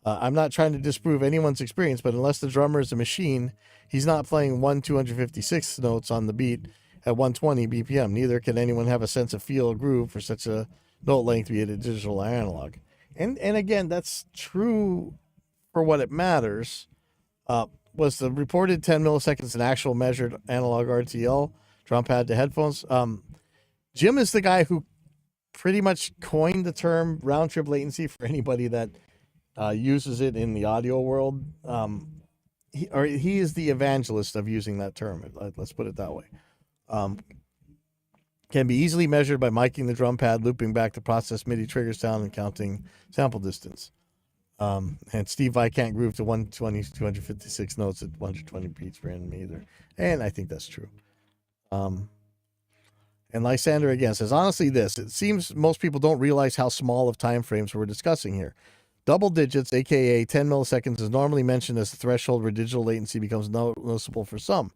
A: I'm not trying to disprove anyone's experience, but unless the drummer is a machine, he's not playing 256 notes on the beat at 120 BPM. Neither can anyone have a sense of feel or groove for such a note length, be it a digital or analog. And again, that's true for what it matters. Was the reported 10 milliseconds an actual measured analog RTL drum pad to headphones? Jim is the guy who pretty much coined the term round trip latency for anybody that uses it in the audio world. He is the evangelist of using that term. Let's put it that way. Can be easily measured by miking the drum pad, looping back to process MIDI trigger sound, and counting sample distance. And Steve Vai can't groove to 256 notes at 120 beats per minute either. And I think that's true. And Lysander again says, honestly, it seems most people don't realize how small of time frames we're discussing here. Double digits, aka 10 milliseconds, is normally mentioned as the threshold where digital latency becomes noticeable for some.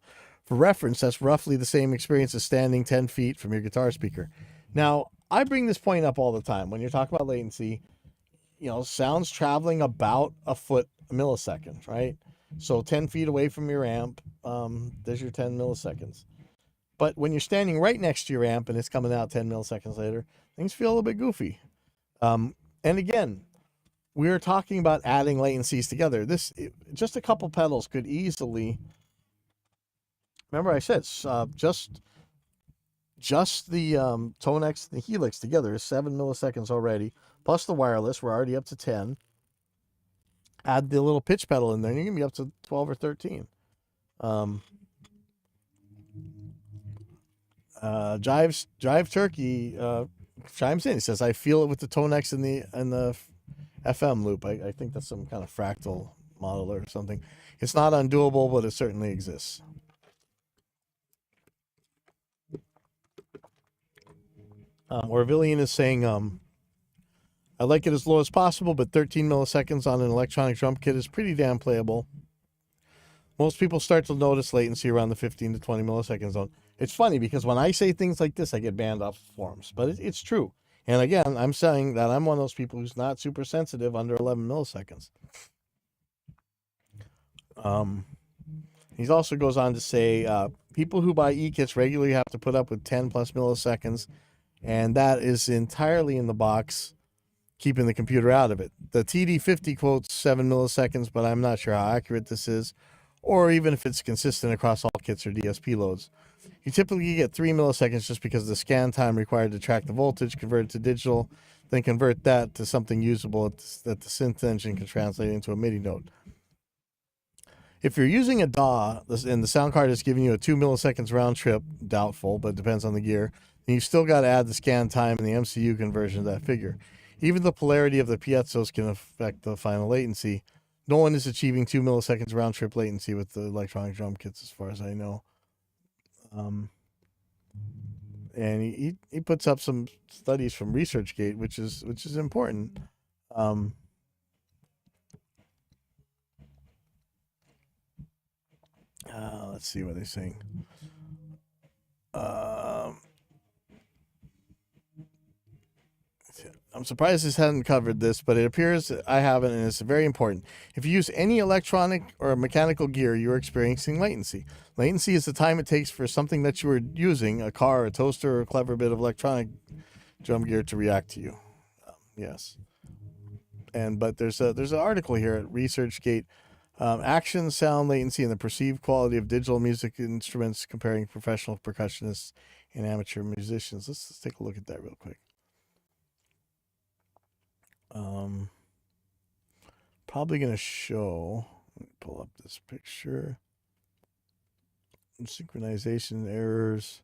A: For reference, that's roughly the same experience as standing 10 feet from your guitar speaker. Now, I bring this point up all the time. When you're talking about latency, you know, sounds traveling about a millisecond, right? So 10 feet away from your amp, there's your 10 milliseconds. But when you're standing right next to your amp and it's coming out 10 milliseconds later, things feel a little bit goofy. And again, we're talking about adding latencies together. Just a couple pedals could easily, remember I said, just the Tonex and the Helix together is 7 milliseconds already, plus the wireless, we're already up to 10. add the little pitch pedal in there, and you're gonna be up to 12 or 13. Jive Turkey chimes in. He says, "I feel it with the tone X in the FM loop. I think that's some kind of fractal model or something. It's not undoable, but it certainly exists." Orvillian is saying, "I like it as low as possible, but 13 milliseconds on an electronic drum kit is pretty damn playable. Most people start to notice latency around the 15 to 20 millisecond zone." It's funny because when I say things like this, I get banned off forums, but it's true. And again, I'm saying that I'm one of those people who's not super sensitive under 11 milliseconds. He also goes on to say, people who buy e-kits regularly have to put up with 10 plus milliseconds, and that is entirely in the box, keeping the computer out of it. The TD50 quotes 7 milliseconds, but I'm not sure how accurate this is, or even if it's consistent across all kits or DSP loads. You typically get 3 milliseconds just because of the scan time required to track the voltage, convert it to digital, then convert that to something usable that the synth engine can translate into a MIDI note. If you're using a DAW and the sound card is giving you a 2 milliseconds round trip, doubtful, but it depends on the gear, then you've still got to add the scan time and the MCU conversion of that figure. Even the polarity of the piezos can affect the final latency. No one is achieving 2 milliseconds round trip latency with the electronic drum kits, as far as I know. And he puts up some studies from ResearchGate, which is important. Let's see what they're saying. I'm surprised this hadn't covered this, but it appears I haven't, and it's very important. If you use any electronic or mechanical gear, you're experiencing latency. Latency is the time it takes for something that you were using, a car, a toaster, or a clever bit of electronic drum gear, to react to you. Yes. But there's an article here at ResearchGate, action, sound, latency, and the perceived quality of digital music instruments, comparing professional percussionists and amateur musicians. Let's take a look at that real quick. Probably going to show, let me pull up this picture. Synchronization errors.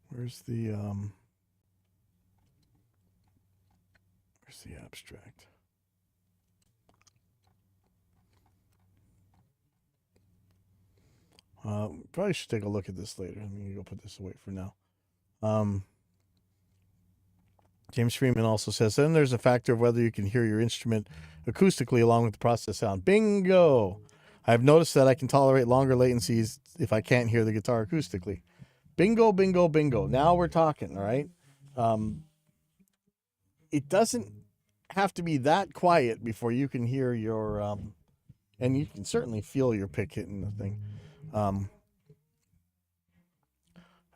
A: Where's the abstract? Probably should take a look at this later. I'm going to go put this away for now. James Freeman also says, then there's a factor of whether you can hear your instrument acoustically along with the process sound. Bingo! I've noticed that I can tolerate longer latencies if I can't hear the guitar acoustically. Bingo, bingo, bingo. Now we're talking, all right? It doesn't have to be that quiet before you can hear your, and you can certainly feel your pick hitting the thing.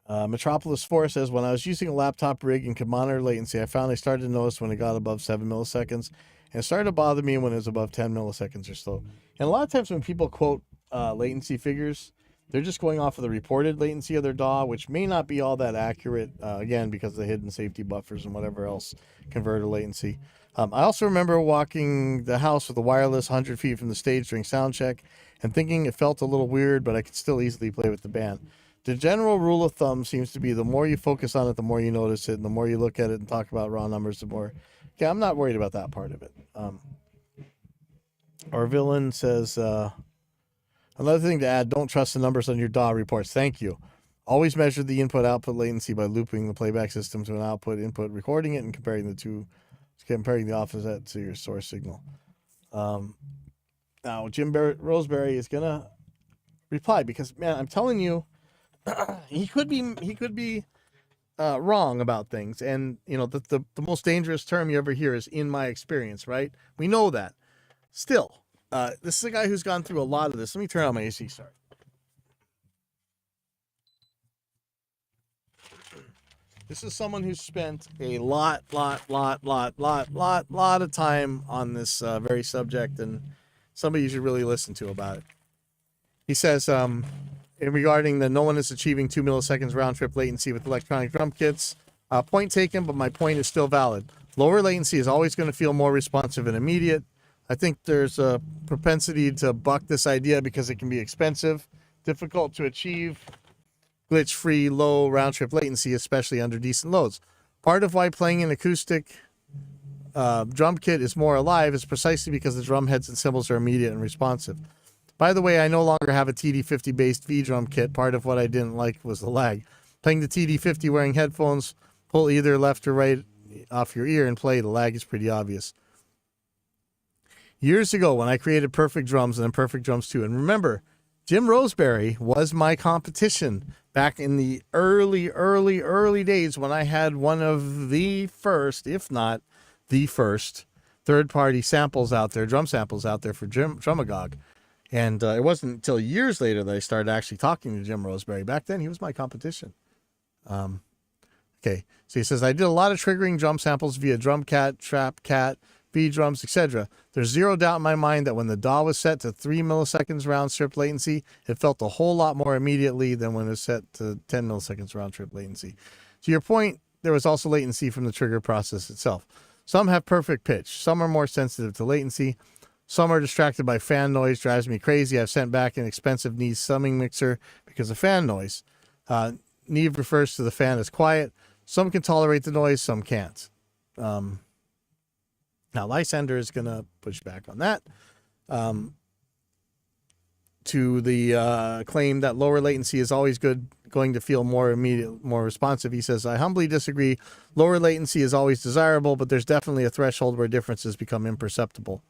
A: Metropolis 4 says, when I was using a laptop rig and could monitor latency, I found I started to notice when it got above 7 milliseconds, and it started to bother me when it was above 10 milliseconds or so. And a lot of times when people quote latency figures, they're just going off of the reported latency of their DAW, which may not be all that accurate, again, because of the hidden safety buffers and whatever else converter latency. I also remember walking the house with a wireless 100 feet from the stage during sound check and thinking it felt a little weird, but I could still easily play with the band. The general rule of thumb seems to be the more you focus on it, the more you notice it, and the more you look at it and talk about raw numbers, the more... Okay, I'm not worried about that part of it. Our villain says, another thing to add, don't trust the numbers on your DAW reports. Thank you. Always measure the input-output latency by looping the playback system to an output-input, recording it, and comparing the offset to your source signal. Now, Jim Roseberry is going to reply because, man, I'm telling you, he could be wrong about things, and you know the most dangerous term you ever hear is "in my experience," right? We know that. Still, this is a guy who's gone through a lot of this. Let me turn on my AC. Sorry. This is someone who's spent a lot of time on this very subject, and somebody you should really listen to about it. He says, regarding the no one is achieving 2 milliseconds round trip latency with electronic drum kits. Point taken, but my point is still valid. Lower latency is always going to feel more responsive and immediate. I think there's a propensity to buck this idea because it can be expensive, difficult to achieve glitch-free, low round-trip latency, especially under decent loads. Part of why playing an acoustic drum kit is more alive is precisely because the drum heads and cymbals are immediate and responsive. By the way, I no longer have a TD50-based V-drum kit. Part of what I didn't like was the lag. Playing the TD50 wearing headphones, pull either left or right off your ear and play. The lag is pretty obvious. Years ago when I created Perfect Drums and then Perfect Drums 2, and remember, Jim Roseberry was my competition back in the early days when I had one of the first, if not the first, third-party samples out there, drum samples out there for Drumagog. And it wasn't until years later that I started actually talking to Jim Roseberry. Back then, he was my competition. Okay, so he says, I did a lot of triggering drum samples via drum cat, trap cat, V drums, etc. There's zero doubt in my mind that when the DAW was set to 3 milliseconds round trip latency, it felt a whole lot more immediately than when it was set to 10 milliseconds round trip latency. To your point, there was also latency from the trigger process itself. Some have perfect pitch. Some are more sensitive to latency. Some are distracted by fan noise, drives me crazy. I've sent back an expensive Neve summing mixer because of fan noise. Neve refers to the fan as quiet. Some can tolerate the noise, some can't. Now, Lysander is going to push back on that to the claim that lower latency is always going to feel more immediate, more responsive. He says, I humbly disagree. Lower latency is always desirable, but there's definitely a threshold where differences become imperceptible.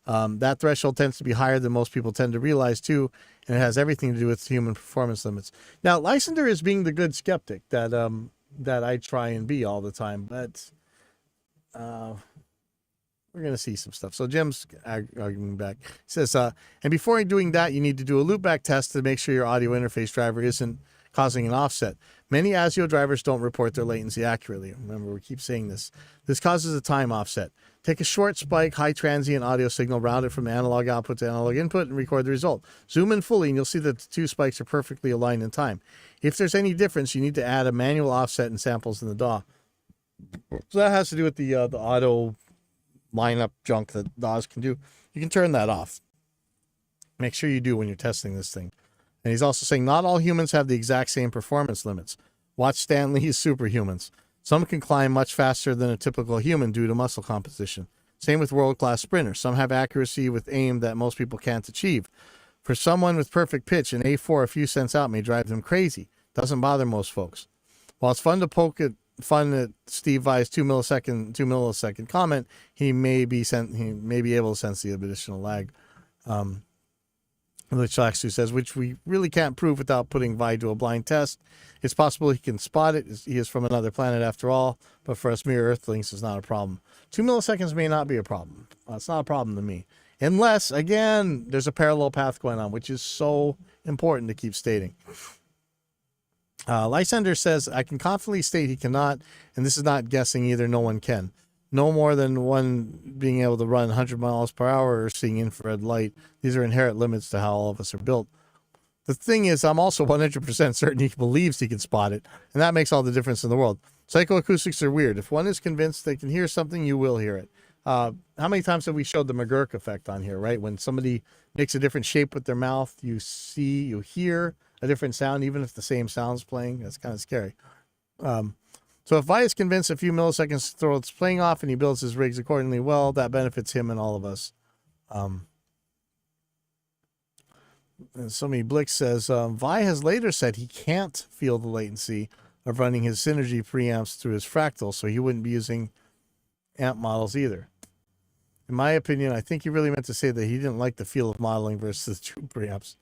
A: That threshold tends to be higher than most people tend to realize, too, and it has everything to do with human performance limits. Now, Lysander is being the good skeptic that I try and be all the time, but we're going to see some stuff. So Jim's arguing back. He says, and before doing that, you need to do a loopback test to make sure your audio interface driver isn't causing an offset. Many ASIO drivers don't report their latency accurately. Remember, we keep saying this. This causes a time offset. Take a short spike, high transient audio signal, route it from analog output to analog input, and record the result. Zoom in fully, and you'll see that the two spikes are perfectly aligned in time. If there's any difference, you need to add a manual offset and samples in the DAW. So that has to do with the auto lineup junk that DAWs can do. You can turn that off. Make sure you do when you're testing this thing. And he's also saying not all humans have the exact same performance limits. Watch Stan Lee's Superhumans. Some can climb much faster than a typical human due to muscle composition. Same with world-class sprinters. Some have accuracy with aim that most people can't achieve. For someone with perfect pitch, an A4 a few cents out may drive them crazy. Doesn't bother most folks. While it's fun to poke at Steve Vai's 2 millisecond comment, he may be able to sense the additional lag. Laxu says, which we really can't prove without putting Vai to a blind test. It's possible he can spot it. He is from another planet after all, but for us mere Earthlings, it's not a problem. 2 milliseconds may not be a problem. It's not a problem to me. Unless, again, there's a parallel path going on, which is so important to keep stating. Lysander says, I can confidently state he cannot, and this is not guessing either, no one can. No more than one being able to run 100 miles per hour or seeing infrared light. These are inherent limits to how all of us are built. The thing is, I'm also 100% certain he believes he can spot it, and that makes all the difference in the world. Psychoacoustics are weird. If one is convinced they can hear something, you will hear it. How many times have we showed the McGurk effect on here, right? When somebody makes a different shape with their mouth, you hear a different sound, even if the same sound's playing. That's kind of scary. So if Vi is convinced a few milliseconds to throw its playing off and he builds his rigs accordingly, well, that benefits him and all of us. And Somebody Blick says, Vi has later said he can't feel the latency of running his Synergy preamps through his Fractal, so he wouldn't be using amp models either. In my opinion, I think he really meant to say that he didn't like the feel of modeling versus true preamps.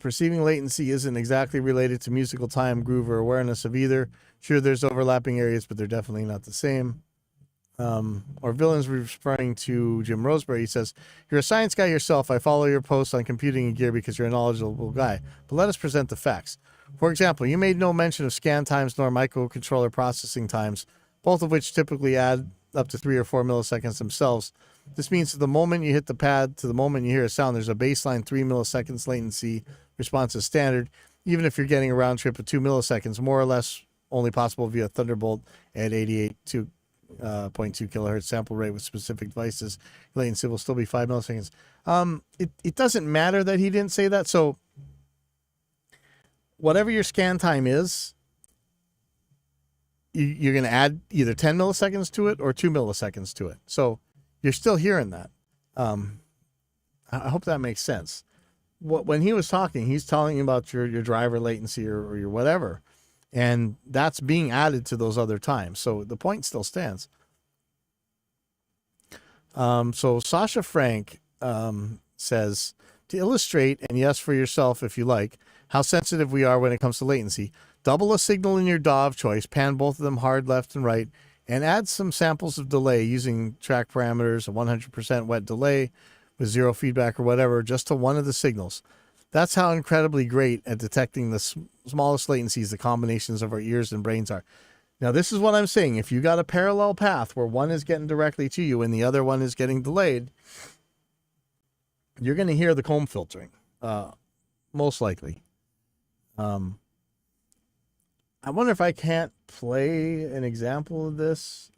A: Perceiving latency isn't exactly related to musical time, groove, or awareness of either. Sure, there's overlapping areas, but they're definitely not the same. Or Villains referring to Jim Roseberry. He says, you're a science guy yourself. I follow your posts on computing and gear because you're a knowledgeable guy. But let us present the facts. For example, you made no mention of scan times nor microcontroller processing times, both of which typically add up to 3 or 4 milliseconds themselves. This means that the moment you hit the pad to the moment you hear a sound, there's a baseline 3 milliseconds latency response is standard, even if you're getting a round trip of 2 milliseconds, more or less only possible via Thunderbolt at 88.2 kilohertz sample rate with specific devices. Latency will still be 5 milliseconds. It doesn't matter that he didn't say that. So whatever your scan time is, you're going to add either 10 milliseconds to it or 2 milliseconds to it. So you're still hearing that. I hope that makes sense. When he was talking, he's telling you about your driver latency or your whatever. And that's being added to those other times. So the point still stands. So Sasha Frank says, to illustrate, and yes, for yourself if you like, how sensitive we are when it comes to latency, double a signal in your DAW of choice, pan both of them hard left and right, and add some samples of delay using track parameters, a 100% wet delay with zero feedback or whatever, just to one of the signals. That's how incredibly great at detecting the smallest latencies the combinations of our ears and brains are. Now, this is what I'm saying. If you got a parallel path where one is getting directly to you and the other one is getting delayed, you're going to hear the comb filtering, most likely. I wonder if I can't play an example of this.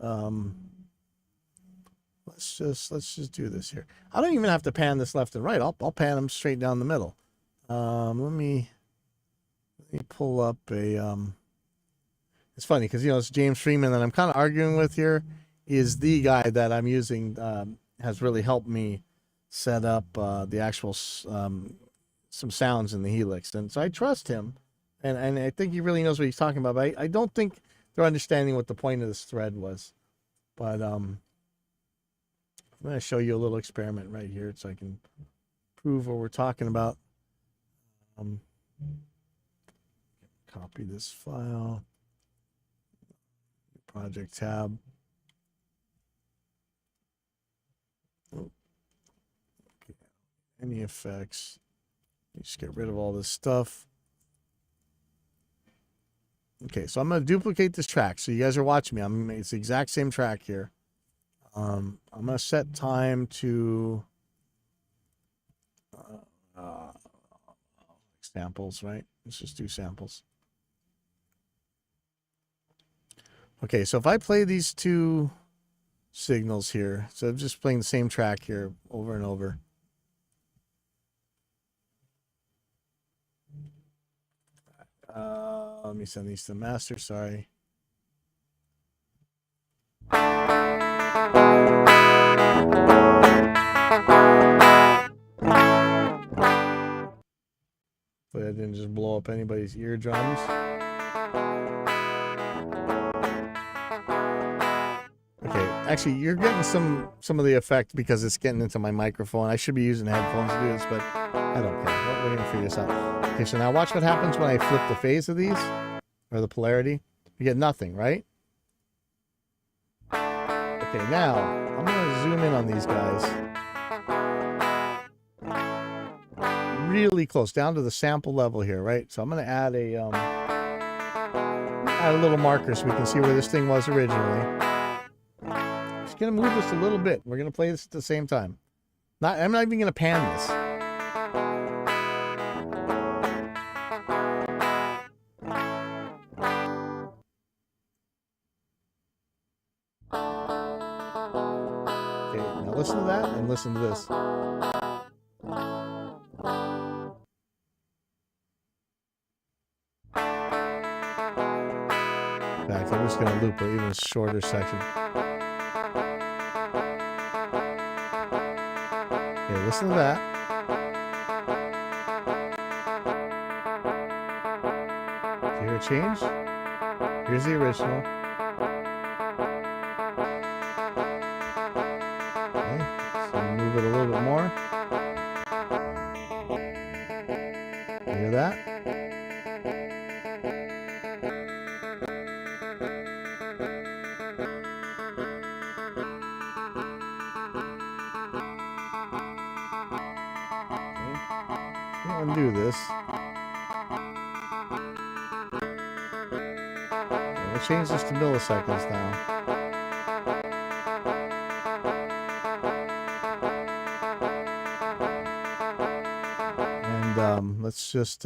A: Let's just do this here. I don't even have to pan this left and right. I'll pan them straight down the middle. Let me pull up a. It's funny because it's James Freeman that I'm kind of arguing with here. Is the guy that I'm using has really helped me set up the actual some sounds in the Helix, and so I trust him, and I think he really knows what he's talking about. But I don't think they're understanding what the point of this thread was. But I'm going to show you a little experiment right here so I can prove what we're talking about. Copy this file. Project tab. Oh. Okay. Any effects. Just get rid of all this stuff. Okay, so I'm going to duplicate this track. So you guys are watching me. It's the exact same track here. I'm going to set time to samples, right? Let's just do samples. Okay, so if I play these two signals here, so I'm just playing the same track here over and over. Let me send these to the master, sorry. But I didn't just blow up anybody's eardrums. Okay, actually, you're getting some of the effect because it's getting into my microphone. I should be using headphones to do this, but I don't care. We're going to figure this out. Okay, so now watch what happens when I flip the phase of these, or the polarity. You get nothing, right? Okay, now I'm going to zoom in on these guys. Really close, down to the sample level here, right? So I'm going to add a little marker so we can see where this thing was originally. Just going to move this a little bit. We're going to play this at the same time. I'm not even going to pan this. Okay, now listen to that and listen to this. In fact, I'm just going to loop an even shorter section. Okay, listen to that. Do you hear a change? Here's the original. Okay, so move it a little bit more. You hear that? Undo this. Okay, we'll change this to milliseconds now. And let's just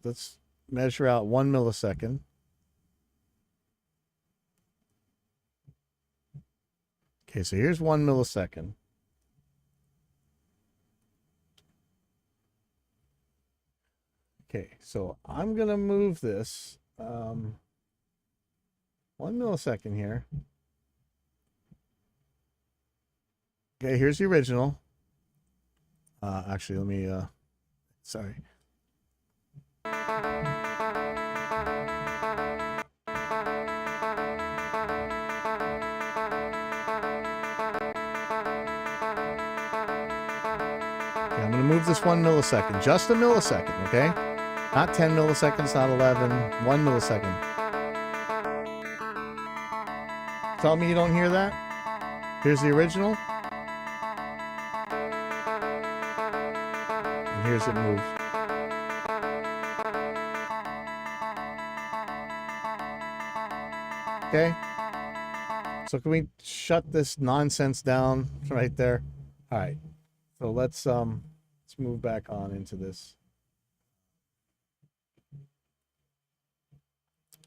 A: let's measure out 1 millisecond. Okay, so here's 1 millisecond. Okay, so I'm going to move this 1 millisecond here. Okay, here's the original. Actually, let me, sorry. Okay, I'm going to move this 1 millisecond, just a millisecond, okay? Not 10 milliseconds, not 11, 1 millisecond. Tell me you don't hear that? Here's the original. And here's it moves. Okay. So can we shut this nonsense down right there? All right. So let's move back on into this.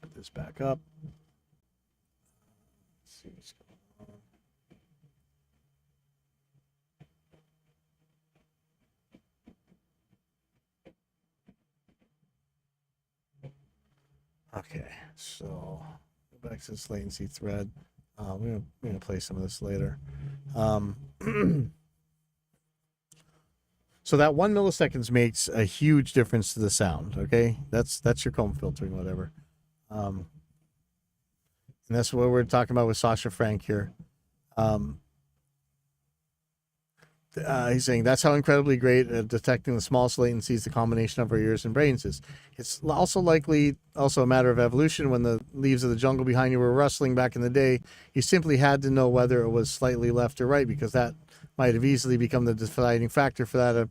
A: Put this back up. Let's see what's going on. Okay, so go back to this latency thread. We're gonna play some of this later. So that 1 milliseconds makes a huge difference to the sound. Okay, that's your comb filtering, whatever. And that's what we're talking about with Sasha Frank here. He's saying that's how incredibly great at detecting the smallest latencies the combination of our ears and brains is. It's also likely also a matter of evolution. When the leaves of the jungle behind you were rustling back in the day, you simply had to know whether it was slightly left or right, because that might have easily become the deciding factor for that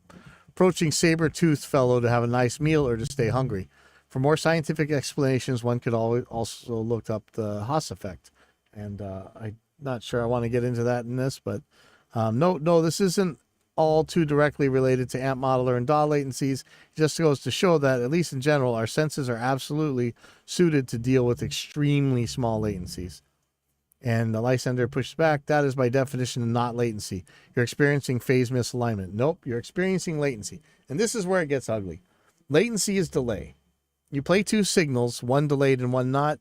A: approaching saber-toothed fellow to have a nice meal or to stay hungry. For more scientific explanations, one could also look up the Haas effect. And I'm not sure I want to get into that in this, but no, this isn't all too directly related to AMP modeler and DAW latencies. It just goes to show that, at least in general, our senses are absolutely suited to deal with extremely small latencies. And the Lysander pushes back. That is by definition not latency. You're experiencing phase misalignment. Nope, you're experiencing latency. And this is where it gets ugly. Latency is delay. You play two signals, one delayed and one not.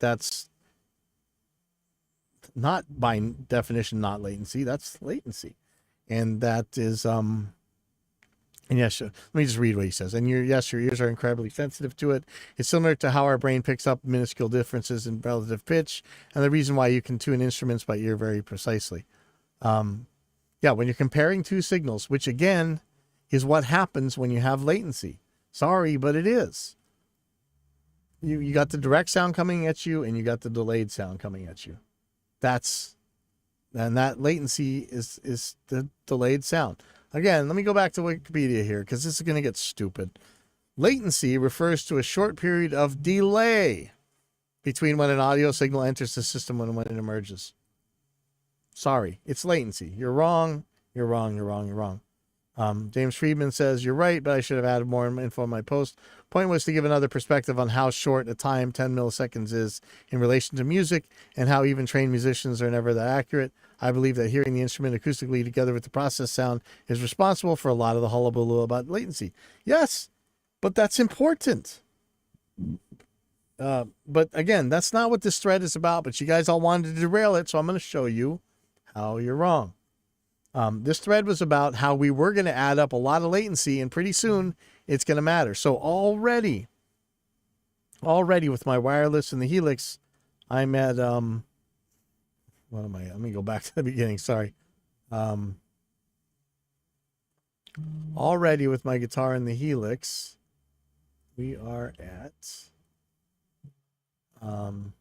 A: That's not by definition not latency. That's latency. And that is and yes, let me just read what he says. And your ears are incredibly sensitive to it. It's similar to how our brain picks up minuscule differences in relative pitch, and the reason why you can tune instruments by ear very precisely. When you're comparing two signals, which again is what happens when you have latency. Sorry, but it is. You got the direct sound coming at you, and you got the delayed sound coming at you. And that latency is the delayed sound. Again, let me go back to Wikipedia here, because this is going to get stupid. Latency refers to a short period of delay between when an audio signal enters the system and when it emerges. Sorry, it's latency. You're wrong. You're wrong. You're wrong. You're wrong. James Friedman says, you're right, but I should have added more info in my post. Point was to give another perspective on how short a time 10 milliseconds is in relation to music, and how even trained musicians are never that accurate. I believe that hearing the instrument acoustically together with the process sound is responsible for a lot of the hullabaloo about latency. Yes, but that's important. But again, that's not what this thread is about, but you guys all wanted to derail it, so I'm going to show you how you're wrong. This thread was about how we were going to add up a lot of latency, and pretty soon it's going to matter. So already with my wireless and the Helix, I'm at, what am I? Let me go back to the beginning. Sorry. Already with my guitar and the Helix, we are at, 5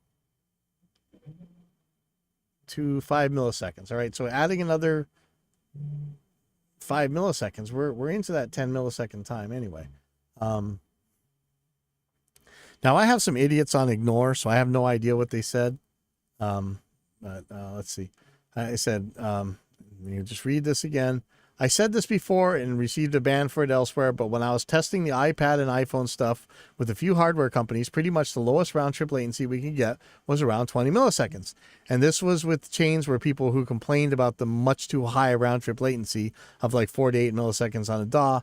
A: milliseconds. All right. So adding another 5 milliseconds, we're into that 10 millisecond time anyway. Now I have some idiots on ignore, so I have no idea what they said. But let's see. I said, you just read this again. I said this before and received a ban for it elsewhere, but when I was testing the iPad and iPhone stuff with a few hardware companies, pretty much the lowest round-trip latency we could get was around 20 milliseconds. And this was with chains where people who complained about the much too high round-trip latency of like 4 to 8 milliseconds on a DAW,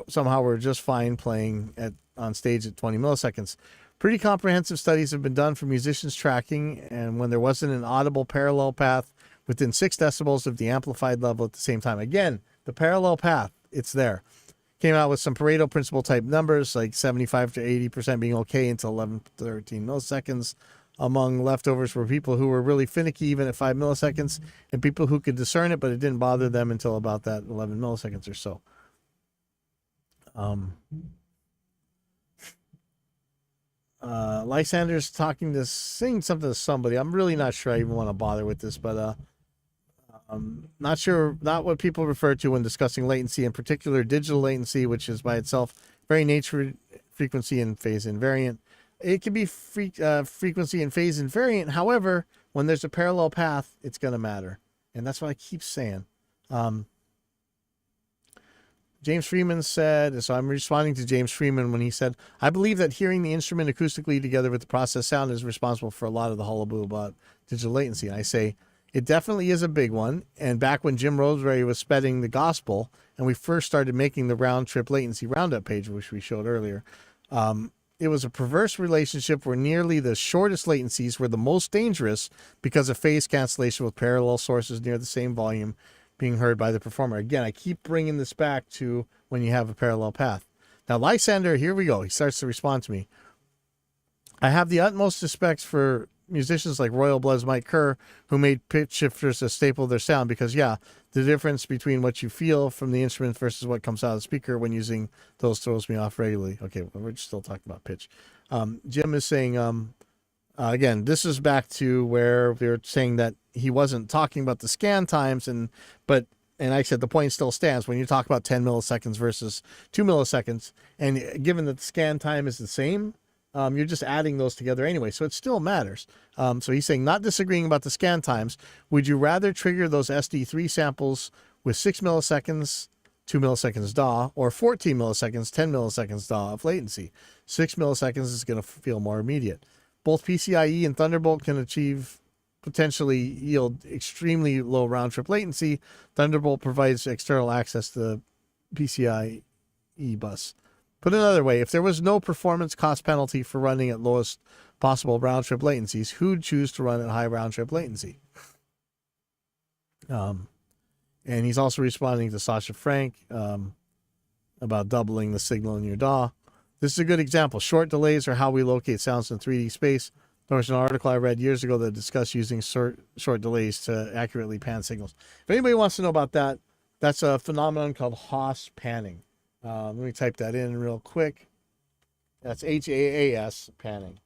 A: somehow we're just fine playing on stage at 20 milliseconds. Pretty comprehensive studies have been done for musicians tracking, and when there wasn't an audible parallel path within 6 decibels of the amplified level at the same time. Again, the parallel path, it's there. Came out with some Pareto principle type numbers, like 75 to 80% being okay until 11 to 13 milliseconds. Among leftovers were people who were really finicky even at 5 milliseconds, and people who could discern it, but it didn't bother them until about that 11 milliseconds or so. Lysander's saying something to somebody. I'm really not sure I even want to bother with this, but not what people refer to when discussing latency, in particular digital latency, which is by itself very nature, frequency, and phase invariant. It can be frequency and phase invariant. However, when there's a parallel path, it's going to matter. And that's what I keep saying. James Freeman said, so I'm responding to James Freeman when he said, I believe that hearing the instrument acoustically together with the processed sound is responsible for a lot of the hullabaloo about digital latency. And I say, it definitely is a big one. And back when Jim Roseberry was spreading the gospel and we first started making the round trip latency roundup page, which we showed earlier, it was a perverse relationship where nearly the shortest latencies were the most dangerous because of phase cancellation with parallel sources near the same volume being heard by the performer. Again, I keep bringing this back to when you have a parallel path. Now, Lysander, here we go. He starts to respond to me. I have the utmost respect for musicians like Royal Blood's Mike Kerr, who made pitch shifters a staple of their sound because, the difference between what you feel from the instrument versus what comes out of the speaker when using those throws me off regularly. Okay, well, we're still talking about pitch. Jim is saying, again, this is back to where we were saying that he wasn't talking about the scan times, and I said the point still stands when you talk about 10 milliseconds versus 2 milliseconds, and given that the scan time is the same, you're just adding those together anyway, so it still matters. So he's saying, not disagreeing about the scan times, would you rather trigger those SD3 samples with 6 milliseconds, 2 milliseconds DAW, or 14 milliseconds, 10 milliseconds DAW of latency? 6 milliseconds is going to feel more immediate. Both PCIe and Thunderbolt can potentially yield extremely low round-trip latency. Thunderbolt provides external access to the PCIe bus. Put another way, if there was no performance cost penalty for running at lowest possible round-trip latencies, who'd choose to run at high round-trip latency? And he's also responding to Sasha Frank about doubling the signal in your DAW. This is a good example. Short delays are how we locate sounds in 3D space. There was an article I read years ago that discussed using short delays to accurately pan signals. If anybody wants to know about that, that's a phenomenon called Haas panning. Let me type that in real quick. That's HAAS panning.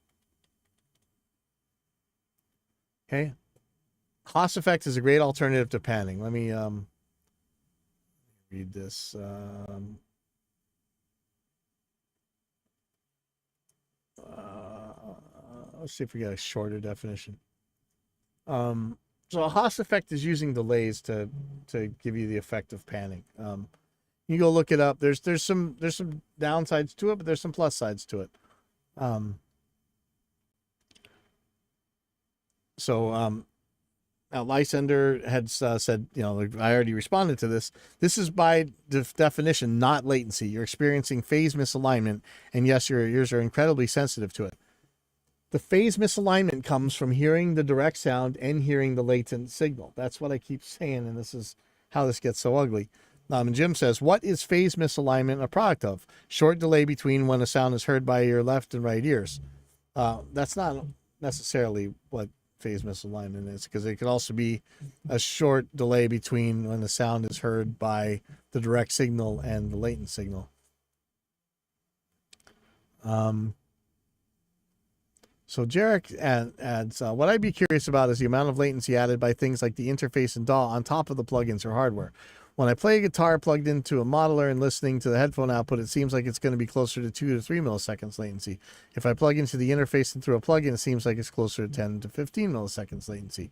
A: Okay. Haas effect is a great alternative to panning. Let me read this. Let's see if we get a shorter definition. So a Haas effect is using delays to give you the effect of panning. You go look it up. There's some downsides to it, but there's some plus sides to it. Now Lysander had said, I already responded to this. This is by definition not latency. You're experiencing phase misalignment, and yes, your ears are incredibly sensitive to it. The phase misalignment comes from hearing the direct sound and hearing the latent signal. That's what I keep saying, and this is how this gets so ugly. And Jim says, what is phase misalignment a product of? Short delay between when a sound is heard by your left and right ears. That's not necessarily what phase misalignment is, because it could also be a short delay between when the sound is heard by the direct signal and the latent signal. So Jarek adds, what I'd be curious about is the amount of latency added by things like the interface and DAW on top of the plugins or hardware. When I play a guitar plugged into a modeler and listening to the headphone output, it seems like it's going to be closer to 2 to 3 milliseconds latency. If I plug into the interface and through a plugin, it seems like it's closer to 10 to 15 milliseconds latency.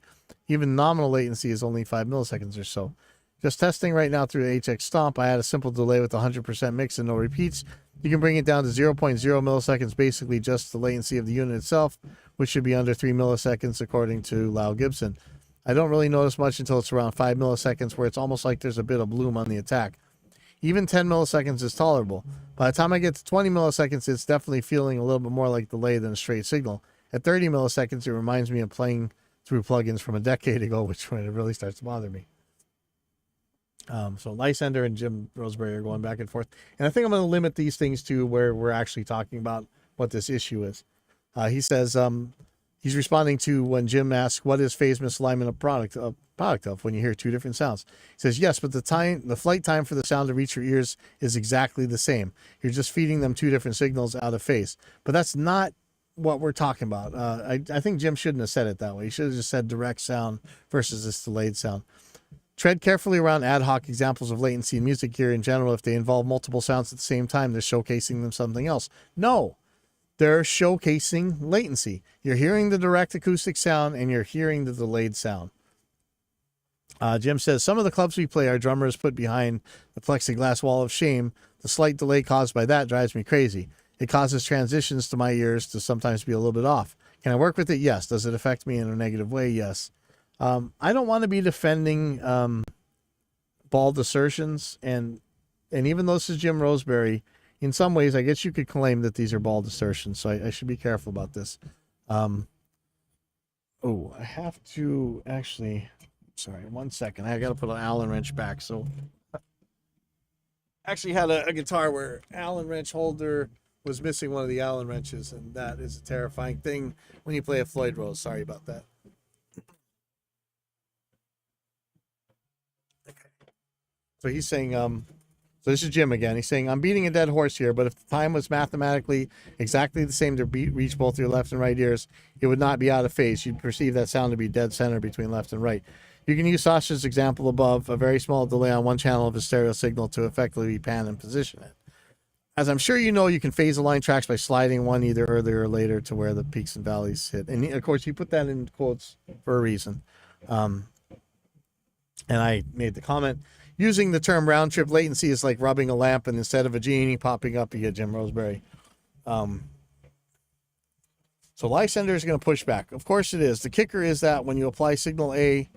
A: Even nominal latency is only 5 milliseconds or so. Just testing right now through HX Stomp. I had a simple delay with 100% mix and no repeats. You can bring it down to 0.0 milliseconds, basically just the latency of the unit itself, which should be under 3 milliseconds according to Lau Gibson. I don't really notice much until it's around 5 milliseconds, where it's almost like there's a bit of bloom on the attack. Even 10 milliseconds is tolerable. By the time I get to 20 milliseconds, it's definitely feeling a little bit more like delay than a straight signal. At 30 milliseconds, it reminds me of playing through plugins from a decade ago, which when it really starts to bother me. So Lysander and Jim Roseberry are going back and forth. And I think I'm going to limit these things to where we're actually talking about what this issue is. He says he's responding to when Jim asks, what is phase misalignment a product of when you hear two different sounds? He says, yes, but the flight time for the sound to reach your ears is exactly the same. You're just feeding them two different signals out of phase. But that's not what we're talking about. I think Jim shouldn't have said it that way. He should have just said direct sound versus this delayed sound. Tread carefully around ad hoc examples of latency in music here in general. If they involve multiple sounds at the same time, they're showcasing them something else. No, they're showcasing latency. You're hearing the direct acoustic sound and you're hearing the delayed sound. Jim says, some of the clubs we play, our drummer is put behind the plexiglass wall of shame. The slight delay caused by that drives me crazy. It causes transitions to my ears to sometimes be a little bit off. Can I work with it? Yes. Does it affect me in a negative way? Yes. I don't want to be defending bald assertions, and even though this is Jim Roseberry, in some ways, I guess you could claim that these are bald assertions, so I should be careful about this. I have to actually, sorry, 1 second. I got to put an Allen wrench back. So I actually had a guitar where Allen wrench holder was missing one of the Allen wrenches, and that is a terrifying thing when you play a Floyd Rose. Sorry about that. So he's saying, so this is Jim again. He's saying, I'm beating a dead horse here, but if the time was mathematically exactly the same to reach both your left and right ears, it would not be out of phase. You'd perceive that sound to be dead center between left and right. You can use Sasha's example above, a very small delay on one channel of a stereo signal to effectively pan and position it. As I'm sure you know, you can phase align tracks by sliding one either earlier or later to where the peaks and valleys hit. And of course, he put that in quotes for a reason. And I made the comment, using the term round trip latency is like rubbing a lamp, and instead of a genie popping up, you get Jim Roseberry. So Lysander is going to push back. Of course it is. The kicker is that when you apply signal A,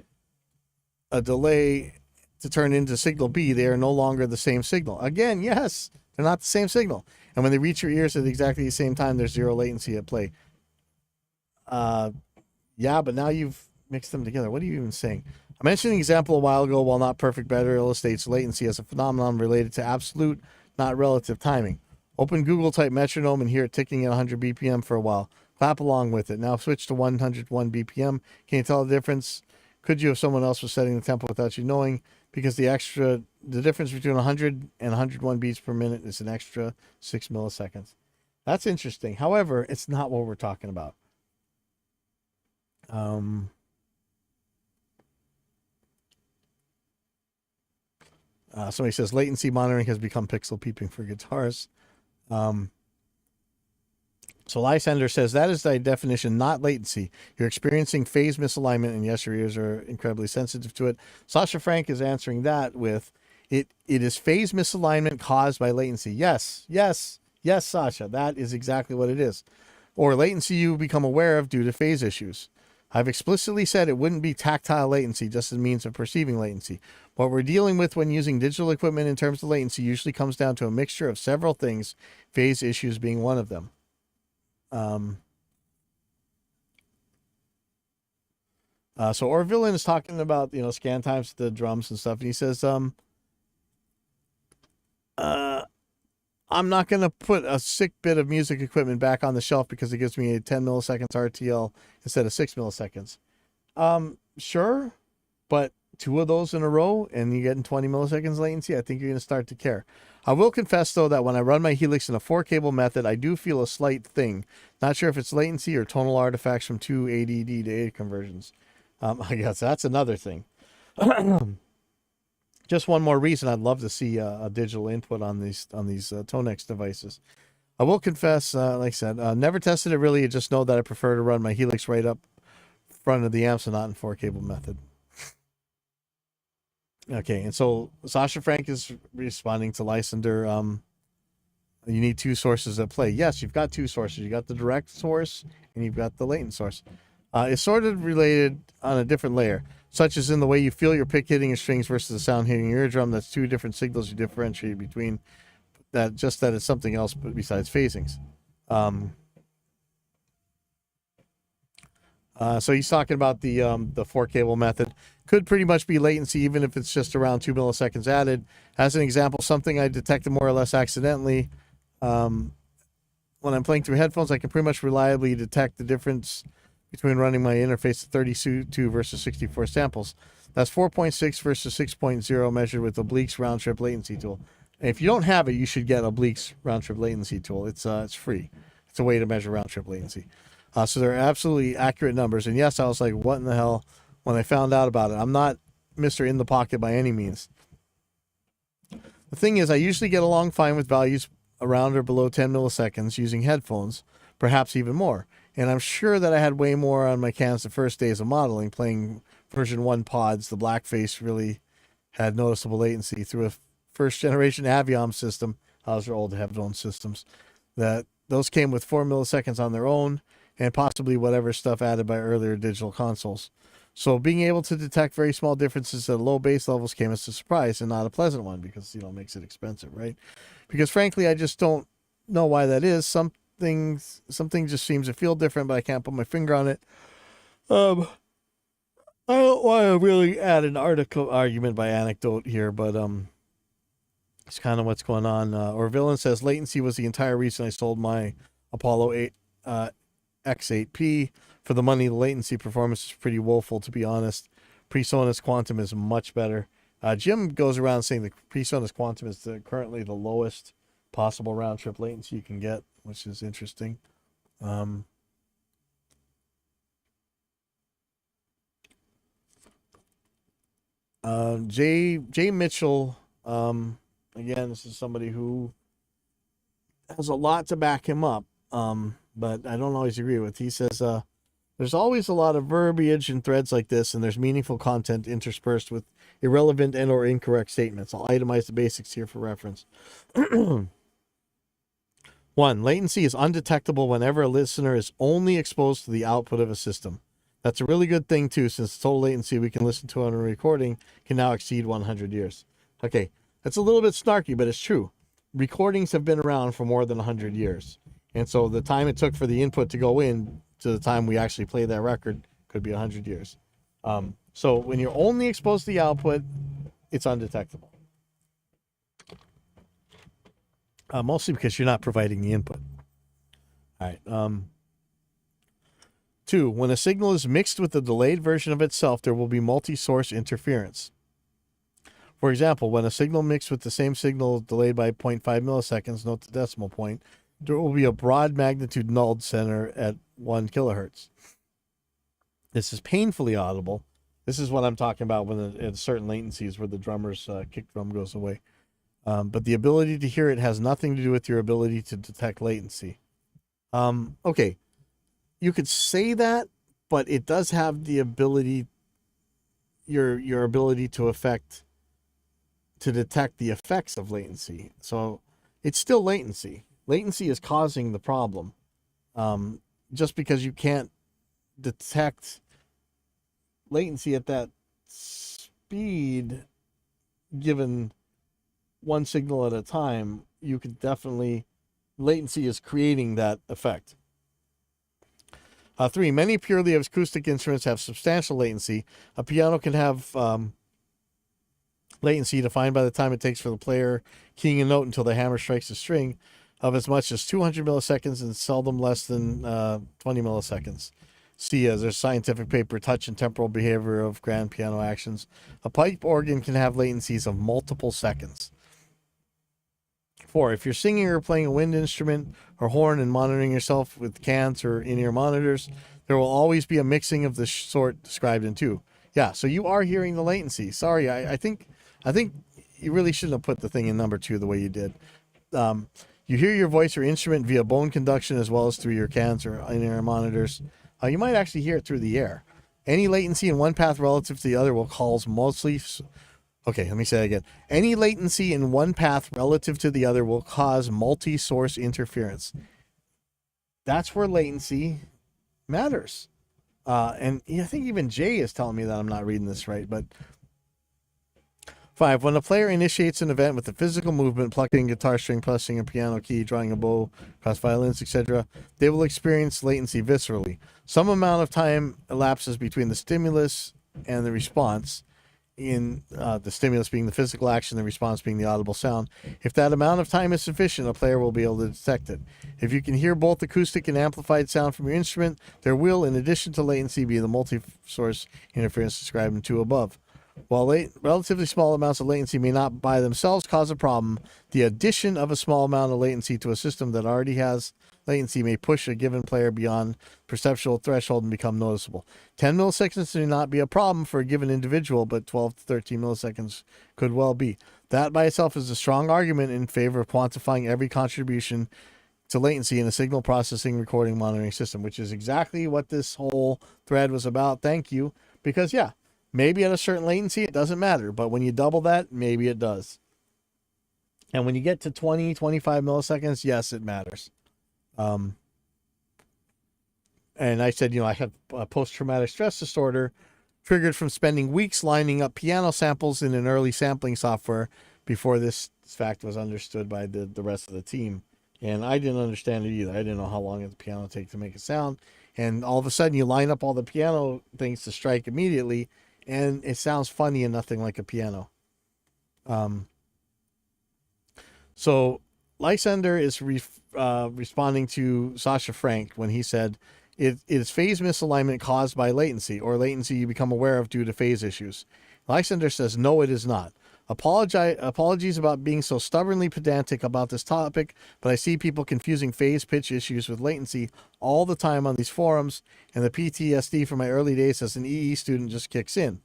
A: a delay to turn into signal B, they are no longer the same signal. Again, yes, they're not the same signal. And when they reach your ears at exactly the same time, there's zero latency at play. Yeah, but now you've mixed them together. What are you even saying? I mentioned an example a while ago, while not perfect, better illustrates latency as a phenomenon related to absolute, not relative timing. Open Google, type metronome, and hear it ticking at 100 BPM for a while. Clap along with it. Now switch to 101 BPM. Can you tell the difference? Could you if someone else was setting the tempo without you knowing? Because the difference between 100 and 101 beats per minute is an extra 6 milliseconds. That's interesting. However, it's not what we're talking about. Somebody says latency monitoring has become pixel peeping for guitars. So Lysander says that is by definition not latency. You're experiencing phase misalignment, and yes, your ears are incredibly sensitive to it. Sasha Frank is answering that with, it is phase misalignment caused by latency. Yes, Sasha, that is exactly what it is. Or latency you become aware of due to phase issues. I've explicitly said it wouldn't be tactile latency, just a means of perceiving latency. What we're dealing with when using digital equipment in terms of latency usually comes down to a mixture of several things, phase issues being one of them. So Orvillin is talking about, scan times to the drums and stuff, and he says, I'm not going to put a sick bit of music equipment back on the shelf because it gives me a 10 milliseconds RTL instead of 6 milliseconds. Sure, but 2 of those in a row and you're getting 20 milliseconds latency, I think you're going to start to care. I will confess, though, that when I run my Helix in a 4-cable method, I do feel a slight thing. Not sure if it's latency or tonal artifacts from 2 ADD to A conversions. I guess that's another thing. Just one more reason I'd love to see a digital input on these Tonex devices. I will confess, like I said, never tested it really. I just know that I prefer to run my Helix right up front of the amps and not in 4-cable method. Okay, and so Sasha Frank is responding to Lysander. You need two sources at play. Yes, you've got two sources. You got the direct source and you've got the latent source. It's sort of related on a different layer, such as in the way you feel your pick hitting your strings versus the sound hitting your eardrum. That's two different signals you differentiate between. That just that it's something else besides phasings. So he's talking about the 4-cable method. Could pretty much be latency, even if it's just around 2 milliseconds added. As an example, something I detected more or less accidentally. When I'm playing through headphones, I can pretty much reliably detect the difference between running my interface at 32 versus 64 samples. That's 4.6 versus 6.0 measured with Oblique's round trip latency tool. And if you don't have it, you should get Oblique's round trip latency tool. It's free. It's a way to measure round trip latency. So they're absolutely accurate numbers. And yes, I was like, what in the hell when I found out about it? I'm not Mr. In the Pocket by any means. The thing is, I usually get along fine with values around or below 10 milliseconds using headphones, perhaps even more. And I'm sure that I had way more on my cans the first days of modeling. Playing version 1 pods, the blackface really had noticeable latency through a first generation Aviom system. Those are old headphone systems. That those came with 4 milliseconds on their own, and possibly whatever stuff added by earlier digital consoles. So being able to detect very small differences at low base levels came as a surprise and not a pleasant one, because, it makes it expensive, right? Because frankly, I just don't know why that is. Something just seems to feel different, but I can't put my finger on it. I don't want to really add an argument by anecdote here, but it's kind of what's going on. Or Villain says latency was the entire reason I sold my Apollo 8 X8P for the money. The latency performance is pretty woeful, to be honest. PreSonus Quantum is much better. Jim goes around saying the PreSonus Quantum is currently the lowest possible round trip latency you can get, which is interesting. Jay Mitchell, again, this is somebody who has a lot to back him up, but I don't always agree with. He says, there's always a lot of verbiage in threads like this, and there's meaningful content interspersed with irrelevant and or incorrect statements. I'll itemize the basics here for reference. 1. Latency is undetectable whenever a listener is only exposed to the output of a system. That's a really good thing, too, since the total latency we can listen to on a recording can now exceed 100 years. Okay, that's a little bit snarky, but it's true. Recordings have been around for more than 100 years. And so the time it took for the input to go in to the time we actually play that record could be 100 years. So when you're only exposed to the output, it's undetectable. Mostly because you're not providing the input. All right. 2. When a signal is mixed with the delayed version of itself, there will be multi-source interference. For example, when a signal mixed with the same signal delayed by 0.5 milliseconds, note the decimal point, there will be a broad magnitude nulled center at 1 kilohertz. This is painfully audible. This is what I'm talking about when at certain latencies where the drummer's kick drum goes away. But the ability to hear it has nothing to do with your ability to detect latency. Okay, you could say that, but it does have the ability, your ability to detect the effects of latency. So it's still latency. Latency is causing the problem. Just because you can't detect latency at that speed, given one signal at a time, you could definitely, latency is creating that effect. 3, many purely acoustic instruments have substantial latency. A piano can have latency defined by the time it takes for the player keying a note until the hammer strikes a string of as much as 200 milliseconds and seldom less than 20 milliseconds. See, there's a scientific paper, Touch and Temporal Behavior of Grand Piano Actions. A pipe organ can have latencies of multiple seconds. 4, if you're singing or playing a wind instrument or horn and monitoring yourself with cans or in-ear monitors, there will always be a mixing of the sort described in 2. Yeah, so you are hearing the latency. Sorry, I think you really shouldn't have put the thing in number 2 the way you did. You hear your voice or instrument via bone conduction as well as through your cans or in-ear monitors. You might actually hear it through the air. Any latency in one path relative to the other will cause mostly Okay, let me say it again. Any latency in one path relative to the other will cause multi-source interference. That's where latency matters. And I think even Jay is telling me that I'm not reading this right, but 5. When a player initiates an event with a physical movement, plucking a guitar string, pressing a piano key, drawing a bow, across violins, etc., they will experience latency viscerally. Some amount of time elapses between the stimulus and the response, in the stimulus being the physical action, the response being the audible sound. If that amount of time is sufficient, a player will be able to detect it. If you can hear both acoustic and amplified sound from your instrument, there will, in addition to latency, be the multi-source interference described in 2 above. While relatively small amounts of latency may not by themselves cause a problem, the addition of a small amount of latency to a system that already has latency may push a given player beyond perceptual threshold and become noticeable. 10 milliseconds may not be a problem for a given individual, but 12 to 13 milliseconds could well be. That by itself is a strong argument in favor of quantifying every contribution to latency in a signal processing, recording, monitoring system, which is exactly what this whole thread was about. Thank you. Because, yeah, maybe at a certain latency, it doesn't matter. But when you double that, maybe it does. And when you get to 20, 25 milliseconds, yes, it matters. And I said, I have a post-traumatic stress disorder triggered from spending weeks lining up piano samples in an early sampling software before this fact was understood by the rest of the team. And I didn't understand it either. I didn't know how long the piano takes to make a sound. And all of a sudden you line up all the piano things to strike immediately, and it sounds funny and nothing like a piano. So Lysander is responding to Sasha Frank when he said, it is phase misalignment caused by latency, or latency you become aware of due to phase issues. Lysander says, no, it is not. Apologies about being so stubbornly pedantic about this topic, but I see people confusing phase pitch issues with latency all the time on these forums, and the PTSD from my early days as an EE student just kicks in.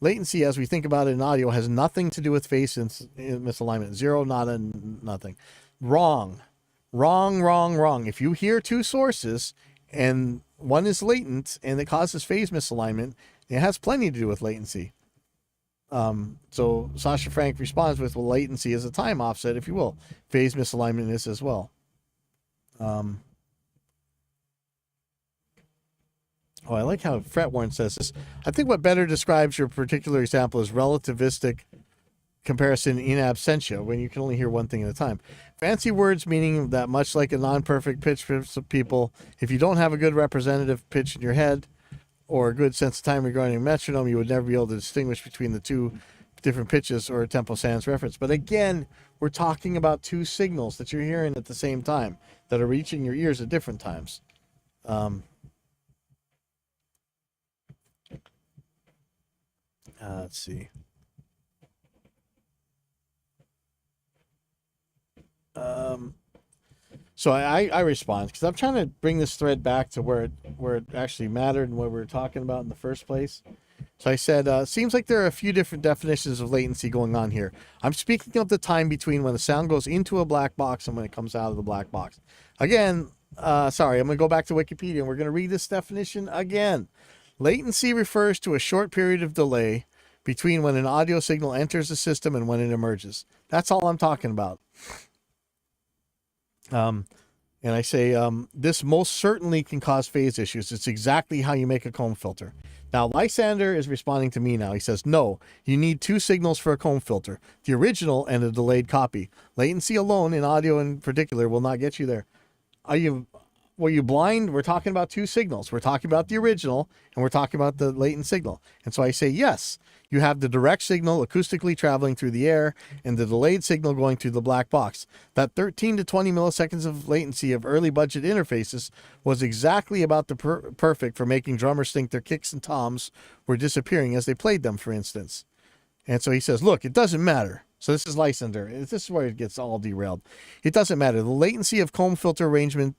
A: Latency, as we think about it in audio, has nothing to do with phase misalignment. Zero, nada, nothing. Wrong. If you hear 2 sources and one is latent and it causes phase misalignment, it has plenty to do with latency. So Sasha Frank responds with, well, latency is a time offset, if you will. Phase misalignment is as well. I like how Fretworn says this. I think what better describes your particular example is relativistic comparison in absentia, when you can only hear one thing at a time. Fancy words meaning that much like a non-perfect pitch for some people, if you don't have a good representative pitch in your head or a good sense of time regarding a metronome, you would never be able to distinguish between the 2 different pitches or a tempo sans reference. But again, we're talking about 2 signals that you're hearing at the same time that are reaching your ears at different times. Let's see. So I respond because I'm trying to bring this thread back to where it actually mattered and what we were talking about in the first place. So I said, seems like there are a few different definitions of latency going on here. I'm speaking of the time between when the sound goes into a black box and when it comes out of the black box. Again, sorry, I'm going to go back to Wikipedia and we're going to read this definition again. Latency refers to a short period of delay between when an audio signal enters the system and when it emerges. That's all I'm talking about. And I say, this most certainly can cause phase issues. It's exactly how you make a comb filter. Now, Lysander is responding to me now. He says, no, you need 2 signals for a comb filter, the original and a delayed copy. Latency alone, in audio in particular, will not get you there. Were you blind? We're talking about 2 signals. We're talking about the original and we're talking about the latent signal. And so I say, yes, you have the direct signal acoustically traveling through the air and the delayed signal going through the black box. That 13 to 20 milliseconds of latency of early budget interfaces was exactly about the perfect for making drummers think their kicks and toms were disappearing as they played them, for instance. And so he says, look, it doesn't matter. So this is Lysander. This is where it gets all derailed. It doesn't matter. The latency of a comb filter arrangement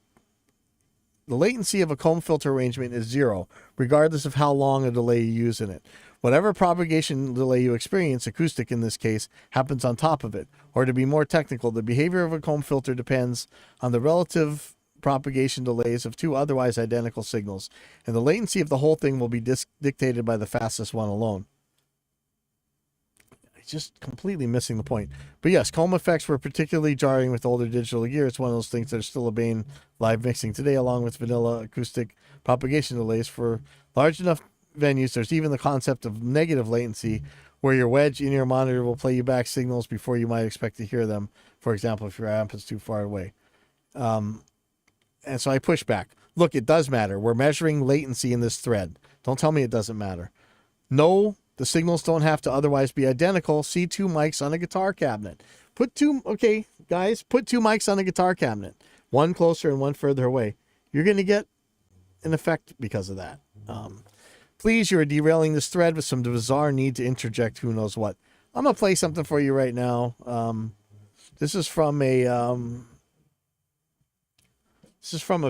A: is 0, regardless of how long a delay you use in it. Whatever propagation delay you experience, acoustic in this case, happens on top of it. Or to be more technical, the behavior of a comb filter depends on the relative propagation delays of 2 otherwise identical signals, and the latency of the whole thing will be dictated by the fastest one alone. just completely missing the point. But yes, comb effects were particularly jarring with older digital gear. It's one of those things that are still obeying live mixing today, along with vanilla acoustic propagation delays. For large enough venues, there's even the concept of negative latency, where your wedge in your monitor will play you back signals before you might expect to hear them. For example, if your amp is too far away. And so I push back. Look, it does matter. We're measuring latency in this thread. Don't tell me it doesn't matter. No, the signals don't have to otherwise be identical. See two mics on a guitar cabinet. Okay, guys, put two mics on a guitar cabinet. One closer and one further away. You're going to get an effect because of that. Please, you're derailing this thread with some bizarre need to interject who knows what. I'm going to play something for you right now. This is from a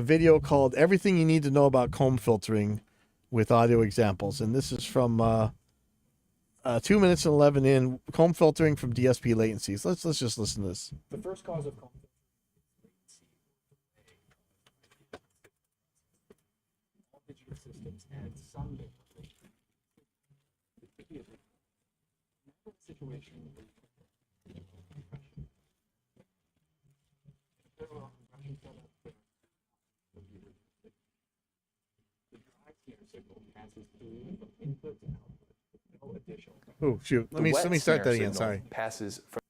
A: video called Everything You Need to Know About Comb Filtering with Audio Examples. And this is from 2 minutes and 11 in, comb filtering from DSP latencies. Let's just listen to this.
B: The first cause of comb filtering is latency. All digital systems add some bit of latency. It could be a big situation where you have compression. Parallel compression setup. The dry snare signal passes through from input to output. No additional.
A: Oh shoot! Let me start that again. Sorry.
C: Passes from.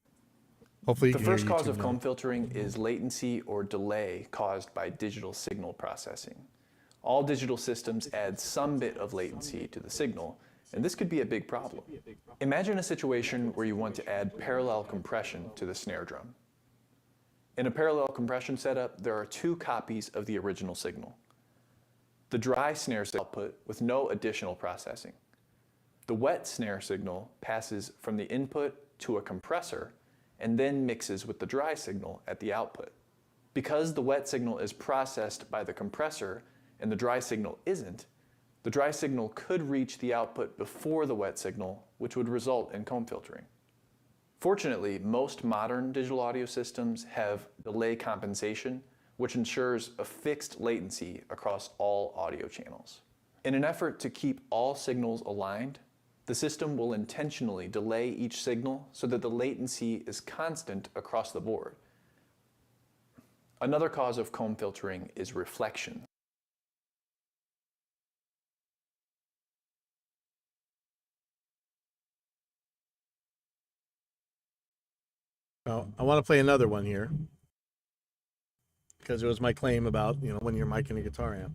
A: Hopefully,
C: the first cause of comb filtering is latency or delay caused by digital signal processing. All digital systems add some bit of latency to the signal, and this could be a big problem. Imagine a situation where you want to add parallel compression to the snare drum. In a parallel compression setup, there are two copies of the original signal. The dry snare output with no additional processing. The wet snare signal passes from the input to a compressor and then mixes with the dry signal at the output. Because the wet signal is processed by the compressor and the dry signal isn't, the dry signal could reach the output before the wet signal, which would result in comb filtering. Fortunately, most modern digital audio systems have delay compensation, which ensures a fixed latency across all audio channels. In an effort to keep all signals aligned, the system will intentionally delay each signal so that the latency is constant across the board. Another cause of comb filtering is reflection.
A: Well, I want to play another one here because it was my claim about, when you're micing a guitar amp.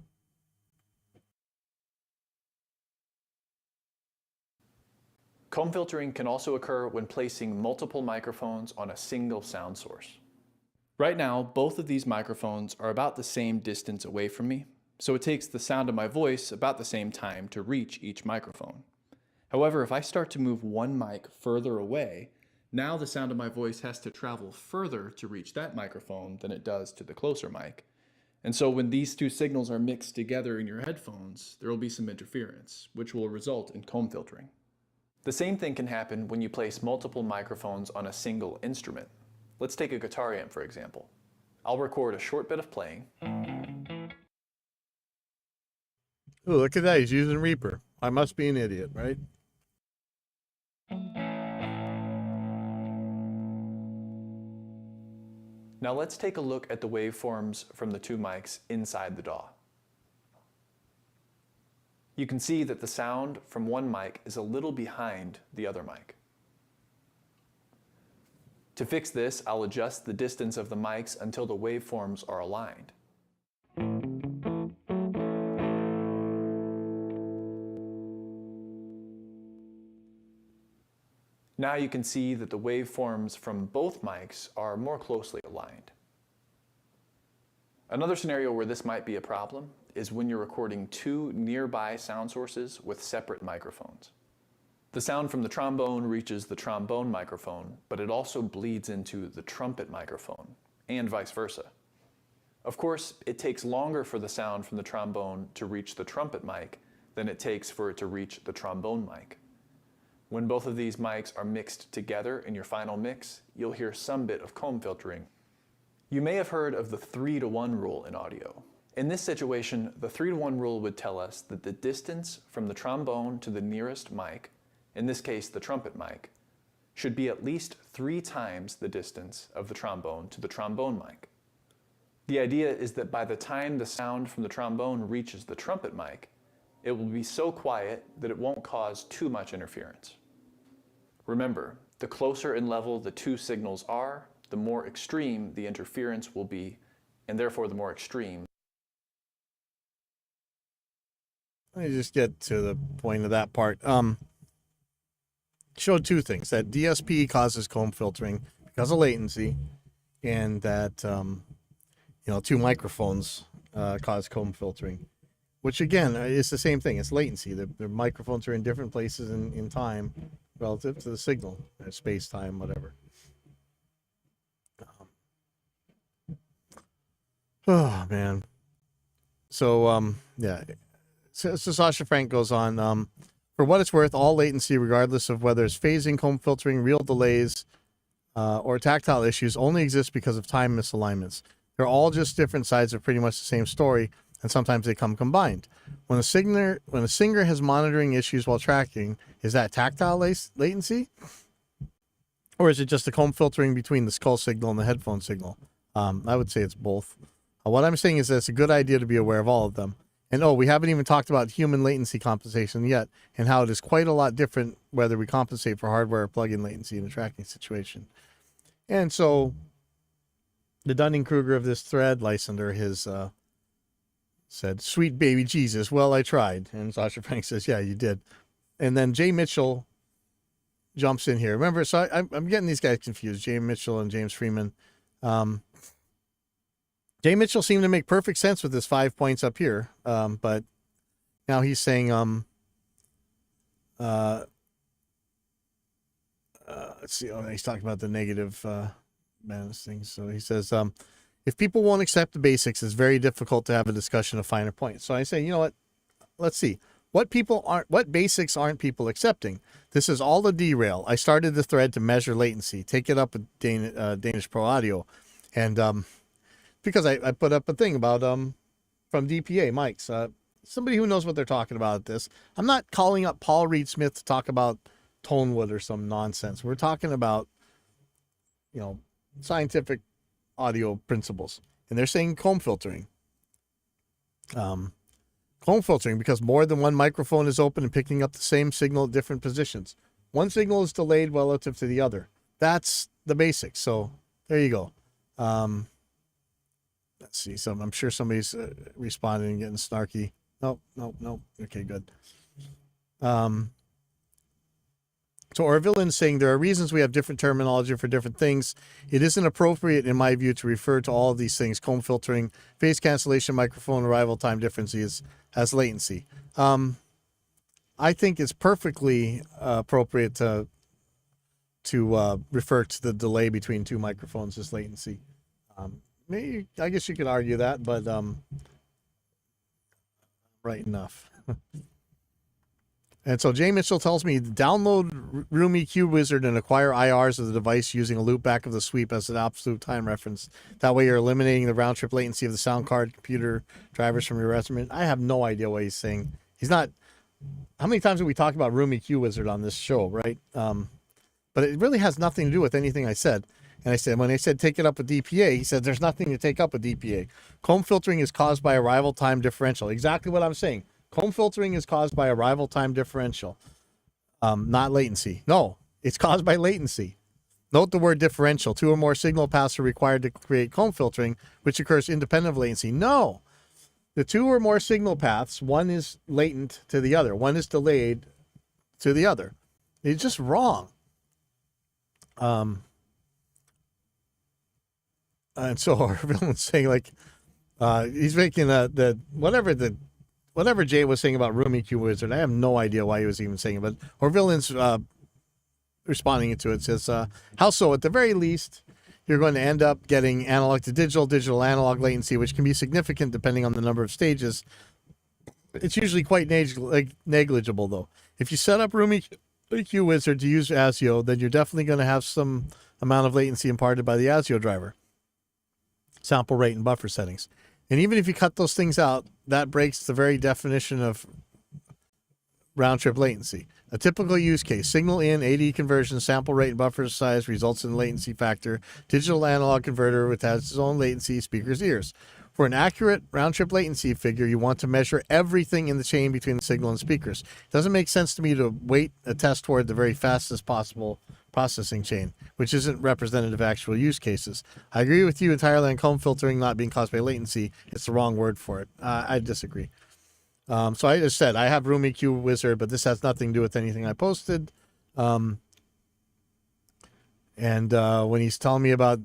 C: Comb filtering can also occur when placing multiple microphones on a single sound source. Right now, both of these microphones are about the same distance away from me, so it takes the sound of my voice about the same time to reach each microphone. However, if I start to move one mic further away, now the sound of my voice has to travel further to reach that microphone than it does to the closer mic. And so when these two signals are mixed together in your headphones, there will be some interference, which will result in comb filtering. The same thing can happen when you place multiple microphones on a single instrument. Let's take a guitar amp, for example. I'll record a short bit of playing.
A: Oh, look at that. He's using Reaper. I must be an idiot, right?
C: Now let's take a look at the waveforms from the two mics inside the DAW. You can see that the sound from one mic is a little behind the other mic. To fix this, I'll adjust the distance of the mics until the waveforms are aligned. Now you can see that the waveforms from both mics are more closely aligned. Another scenario where this might be a problem is when you're recording two nearby sound sources with separate microphones. The sound from the trombone reaches the trombone microphone, but it also bleeds into the trumpet microphone, and vice versa. Of course, it takes longer for the sound from the trombone to reach the trumpet mic than it takes for it to reach the trombone mic. When both of these mics are mixed together in your final mix, you'll hear some bit of comb filtering. You may have heard of the 3-to-1 rule in audio. In this situation, the 3-to-1 rule would tell us that the distance from the trombone to the nearest mic, in this case the trumpet mic, should be at least 3 times the distance of the trombone to the trombone mic. The idea is that by the time the sound from the trombone reaches the trumpet mic, it will be so quiet that it won't cause too much interference. Remember, the closer in level the 2 signals are, the more extreme the interference will be, and therefore the more extreme.
A: Let me just get to the point of that part. Showed 2 things, that DSP causes comb filtering because of latency, and that 2 microphones cause comb filtering, which again is the same thing. It's latency. The microphones are in different places in time relative to the signal, space, time, whatever. Oh man. So yeah. So Sasha Frank goes on. For what it's worth, all latency, regardless of whether it's phasing, comb filtering, real delays, or tactile issues, only exists because of time misalignments. They're all just different sides of pretty much the same story, and sometimes they come combined. When a singer has monitoring issues while tracking, is that tactile latency? Or is it just the comb filtering between the skull signal and the headphone signal? I would say it's both. What I'm saying is that it's a good idea to be aware of all of them. And we haven't even talked about human latency compensation yet, and how it is quite a lot different whether we compensate for hardware or plug-in latency in a tracking situation. And so the Dunning-Kruger of this thread, Lysander, said, "Sweet baby Jesus, well, I tried." And Sasha Frank says, "Yeah, you did." And then Jay Mitchell jumps in here. Remember, so I'm getting these guys confused, Jay Mitchell and James Freeman. Jay Mitchell seemed to make perfect sense with his 5 points up here, but now he's saying, let's see, he's talking about the negative madness things. So he says, if people won't accept the basics, it's very difficult to have a discussion of finer points. So I say, you know what? Let's see. What basics aren't people accepting? This is all a derail. I started the thread to measure latency. Take it up with Danish Pro Audio. And because I put up a thing about from DPA mics. Somebody who knows what they're talking about at this. I'm not calling up Paul Reed Smith to talk about Tonewood or some nonsense. We're talking about, scientific audio principles. And they're saying comb filtering. Comb filtering because more than one microphone is open and picking up the same signal at different positions. One signal is delayed relative to the other. That's the basics. So there you go. Let's see. I'm sure somebody's responding and getting snarky. Nope. Okay, good. So Orville's saying there are reasons we have different terminology for different things. It isn't appropriate, in my view, to refer to all of these things, comb filtering, phase cancellation, microphone arrival time differences, as latency. I think it's perfectly appropriate to refer to the delay between 2 microphones as latency. Maybe, I guess you could argue that, but right enough. And so Jay Mitchell tells me, download Room EQ Wizard and acquire IRs of the device using a loopback of the sweep as an absolute time reference. That way you're eliminating the round trip latency of the sound card computer drivers from your instrument. I have no idea what he's saying. He's not. How many times have we talked about Room EQ Wizard on this show, right? But it really has nothing to do with anything I said. And I said, when I said take it up with DPA, he said there's nothing to take up with DPA. Comb filtering is caused by arrival time differential. Exactly what I'm saying. Comb filtering is caused by arrival time differential, not latency. No, it's caused by latency. Note the word differential. 2 or more signal paths are required to create comb filtering, which occurs independent of latency. No, the 2 or more signal paths, one is latent to the other. One is delayed to the other. It's just wrong. And so Orville's saying, like, he's making whatever Jay was saying about Room EQ Wizard. I have no idea why he was even saying it, but Orville's responding to it. Says, how so? At the very least, you're going to end up getting analog to digital, digital analog latency, which can be significant depending on the number of stages. It's usually quite negligible, though. If you set up Room EQ Wizard to use ASIO, then you're definitely going to have some amount of latency imparted by the ASIO driver, sample rate, and buffer settings. And even if you cut those things out, that breaks the very definition of round trip latency. A typical use case: signal in, AD conversion, sample rate, and buffer size results in latency factor. Digital to analog converter with has its own latency, speaker's ears. For an accurate round trip latency figure, you want to measure everything in the chain between the signal and speakers. It doesn't make sense to me to weight a test toward the very fastest possible processing chain, which isn't representative of actual use cases. I agree with you entirely on comb filtering not being caused by latency. It's the wrong word for it. I disagree. So I just said I have Room EQ Wizard, but this has nothing to do with anything I posted. And when he's telling me about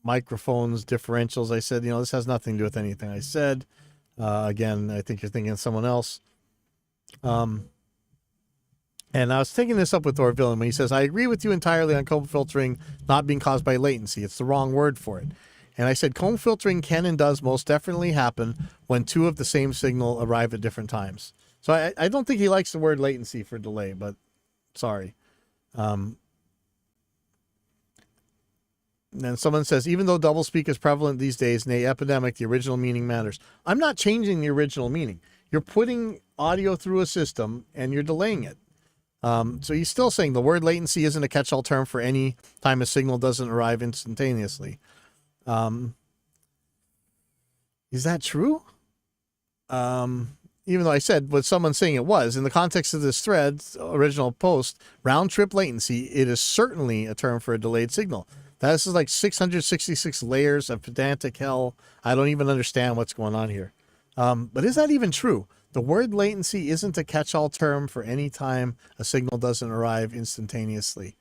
A: microphones, differentials, I said, this has nothing to do with anything I said. Again, I think you're thinking of someone else. And I was taking this up with Orville, and when he says, I agree with you entirely on comb filtering not being caused by latency. It's the wrong word for it. And I said, comb filtering can and does most definitely happen when two of the same signal arrive at different times. So I don't think he likes the word latency for delay, but sorry. And then someone says, even though doublespeak is prevalent these days, nay, epidemic, the original meaning matters. I'm not changing the original meaning. You're putting audio through a system and you're delaying it. So he's still saying the word latency isn't a catch-all term for any time a signal doesn't arrive instantaneously. Is that true? Even though I said what someone's saying it was, in the context of this thread, original post, round trip latency, it is certainly a term for a delayed signal. This is like 666 layers of pedantic hell. I don't even understand what's going on here. But is that even true? The word latency isn't a catch-all term for any time a signal doesn't arrive instantaneously.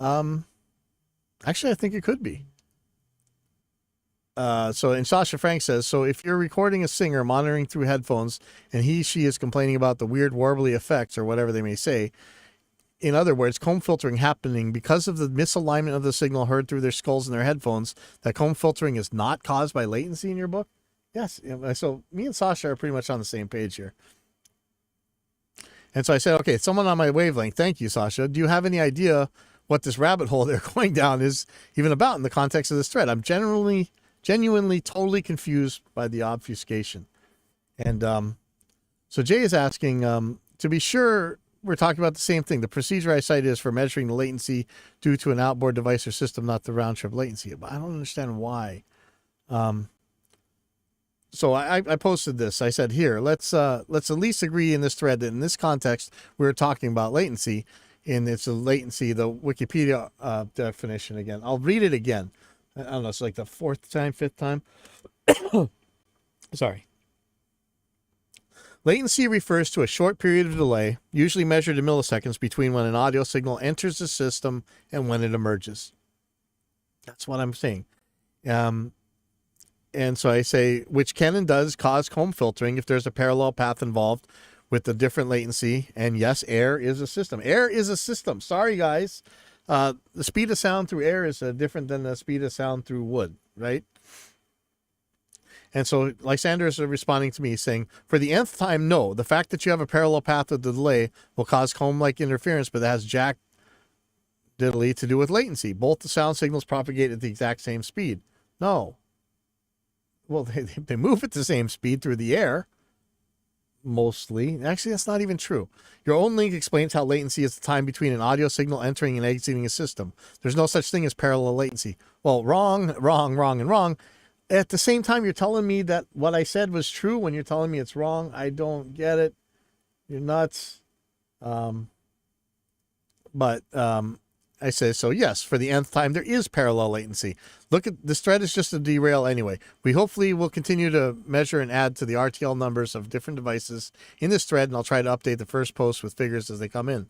A: Actually, I think it could be. And Sasha Frank says, so if you're recording a singer monitoring through headphones and she is complaining about the weird warbly effects or whatever they may say, in other words, comb filtering happening because of the misalignment of the signal heard through their skulls and their headphones, that comb filtering is not caused by latency in your book? Yes. So me and Sasha are pretty much on the same page here. And so I said, okay, someone on my wavelength. Thank you, Sasha. Do you have any idea what this rabbit hole they're going down is even about in the context of this thread? I'm genuinely totally confused by the obfuscation. And so Jay is asking, to be sure we're talking about the same thing. The procedure I cited is for measuring the latency due to an outboard device or system, not the round trip latency. But I don't understand why. So I posted this. I said, here, let's at least agree in this thread that in this context, we're talking about latency. And it's a latency, the Wikipedia definition again. I'll read it again. I don't know, it's like the fifth time. Sorry. Latency refers to a short period of delay, usually measured in milliseconds, between when an audio signal enters the system and when it emerges. That's what I'm saying. And so I say, which can and does cause comb filtering if there's a parallel path involved with the different latency. And yes, air is a system. Air is a system. Sorry, guys. The speed of sound through air is different than the speed of sound through wood, right? And so Lysander is responding to me saying, for the nth time, no. The fact that you have a parallel path with the delay will cause comb-like interference, but that has jack diddly to do with latency. Both the sound signals propagate at the exact same speed. No. Well, they move at the same speed through the air. Mostly. Actually, that's not even true. Your own link explains how latency is the time between an audio signal entering and exiting a system. There's no such thing as parallel latency. Well, wrong. At the same time, you're telling me that what I said was true when you're telling me it's wrong. I don't get it. You're nuts. But I say, so yes, for the nth time, there is parallel latency. Look at this thread is just a derail anyway. We hopefully will continue to measure and add to the RTL numbers of different devices in this thread, and I'll try to update the first post with figures as they come in.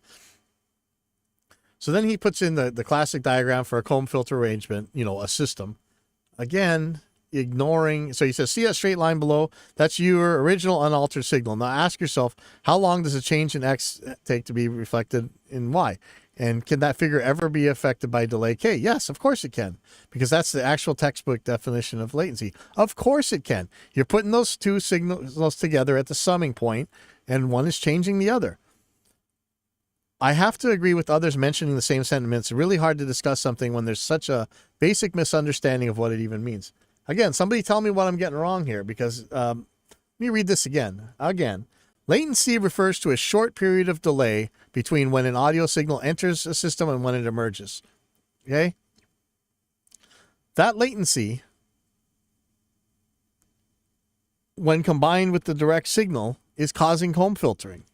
A: So then he puts in the classic diagram for a comb filter arrangement, a system. Again, ignoring. So he says, see that straight line below? That's your original unaltered signal. Now ask yourself, how long does a change in X take to be reflected in Y? And can that figure ever be affected by delay K? Yes, of course it can, because that's the actual textbook definition of latency. Of course it can. You're putting those two signals together at the summing point, and one is changing the other. I have to agree with others mentioning the same sentiments. It's really hard to discuss something when there's such a basic misunderstanding of what it even means. Again, somebody tell me what I'm getting wrong here, because let me read this again. Latency refers to a short period of delay between when an audio signal enters a system and when it emerges. Okay? That latency, when combined with the direct signal, is causing comb filtering.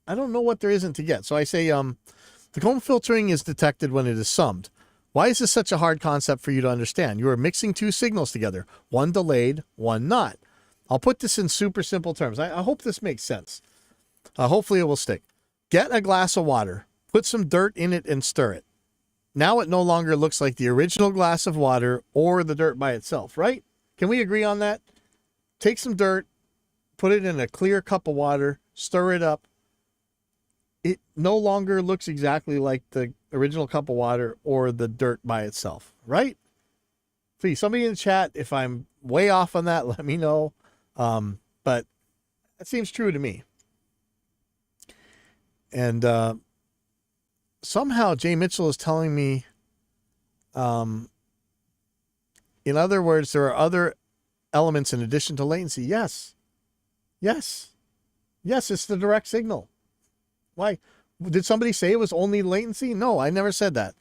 A: I don't know what there isn't to get. So I say the comb filtering is detected when it is summed. Why is this such a hard concept for you to understand? You are mixing two signals together, one delayed, one not. I'll put this in super simple terms. I hope this makes sense. Hopefully it will stick. Get a glass of water, put some dirt in it and stir it. Now it no longer looks like the original glass of water or the dirt by itself, right? Can we agree on that? Take some dirt, put it in a clear cup of water, stir it up. It no longer looks exactly like the original cup of water or the dirt by itself, right? Please, somebody in the chat, if I'm way off on that, let me know. But that seems true to me. And somehow Jay Mitchell is telling me, in other words, there are other elements in addition to latency. Yes. Yes. Yes, it's the direct signal. Why? Did somebody say it was only latency? No, I never said that.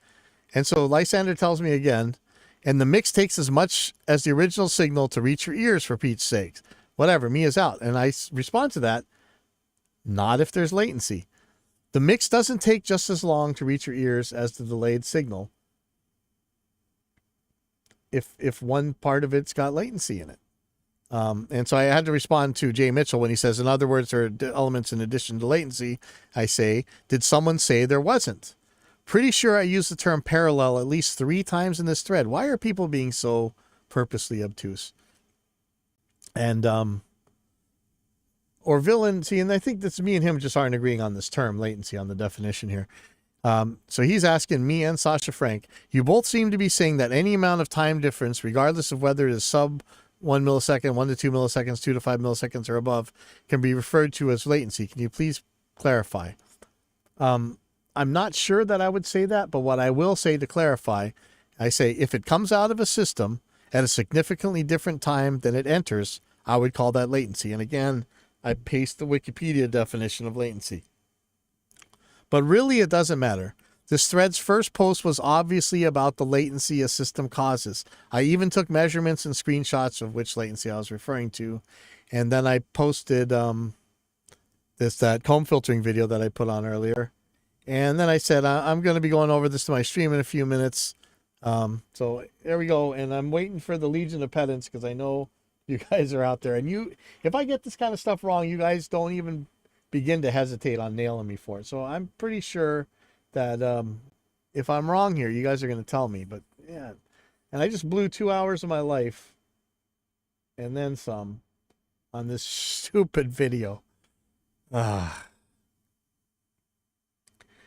A: And so Lysander tells me again, and the mix takes as much as the original signal to reach your ears, for Pete's sakes. Whatever, me is out. And I respond to that, not if there's latency. The mix doesn't take just as long to reach your ears as the delayed signal if one part of it's got latency in it. And so I had to respond to Jay Mitchell when he says, in other words, there are elements in addition to latency. I say, did someone say there wasn't? Pretty sure I used the term parallel at least 3 times in this thread. Why are people being so purposely obtuse? And, or villain, see, and I think that's me and him just aren't agreeing on this term, latency, on the definition here. So he's asking me and Sasha Frank, you both seem to be saying that any amount of time difference, regardless of whether it is sub 1 millisecond, 1 to 2 milliseconds, 2 to 5 milliseconds or above, can be referred to as latency. Can you please clarify? I'm not sure that I would say that, but what I will say to clarify, I say if it comes out of a system at a significantly different time than it enters, I would call that latency. And again, I paste the Wikipedia definition of latency. But really, it doesn't matter. This thread's first post was obviously about the latency a system causes. I even took measurements and screenshots of which latency I was referring to. And then I posted that comb filtering video that I put on earlier. And then I said, I'm going to be going over this to my stream in a few minutes. So there we go. And I'm waiting for the Legion of Pedants because I know you guys are out there. And if I get this kind of stuff wrong, you guys don't even begin to hesitate on nailing me for it. So I'm pretty sure that if I'm wrong here, you guys are going to tell me. But yeah, and I just blew 2 hours of my life and then some on this stupid video.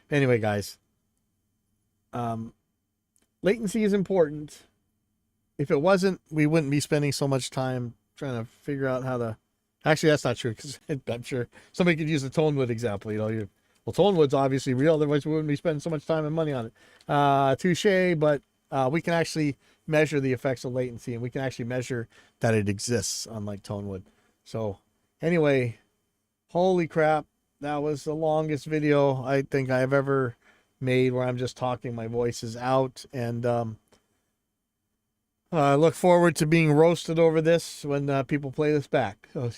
A: Anyway, guys, latency is important. If it wasn't, we wouldn't be spending so much time trying to figure out how to. Actually, that's not true because I'm sure somebody could use the Tonewood example. Well, Tonewood's obviously real, otherwise we wouldn't be spending so much time and money on it. Touche, but we can actually measure the effects of latency, and we can actually measure that it exists, unlike Tonewood. So anyway, holy crap, that was the longest video I think I've ever made where I'm just talking, my voice is out, and I look forward to being roasted over this when people play this back. So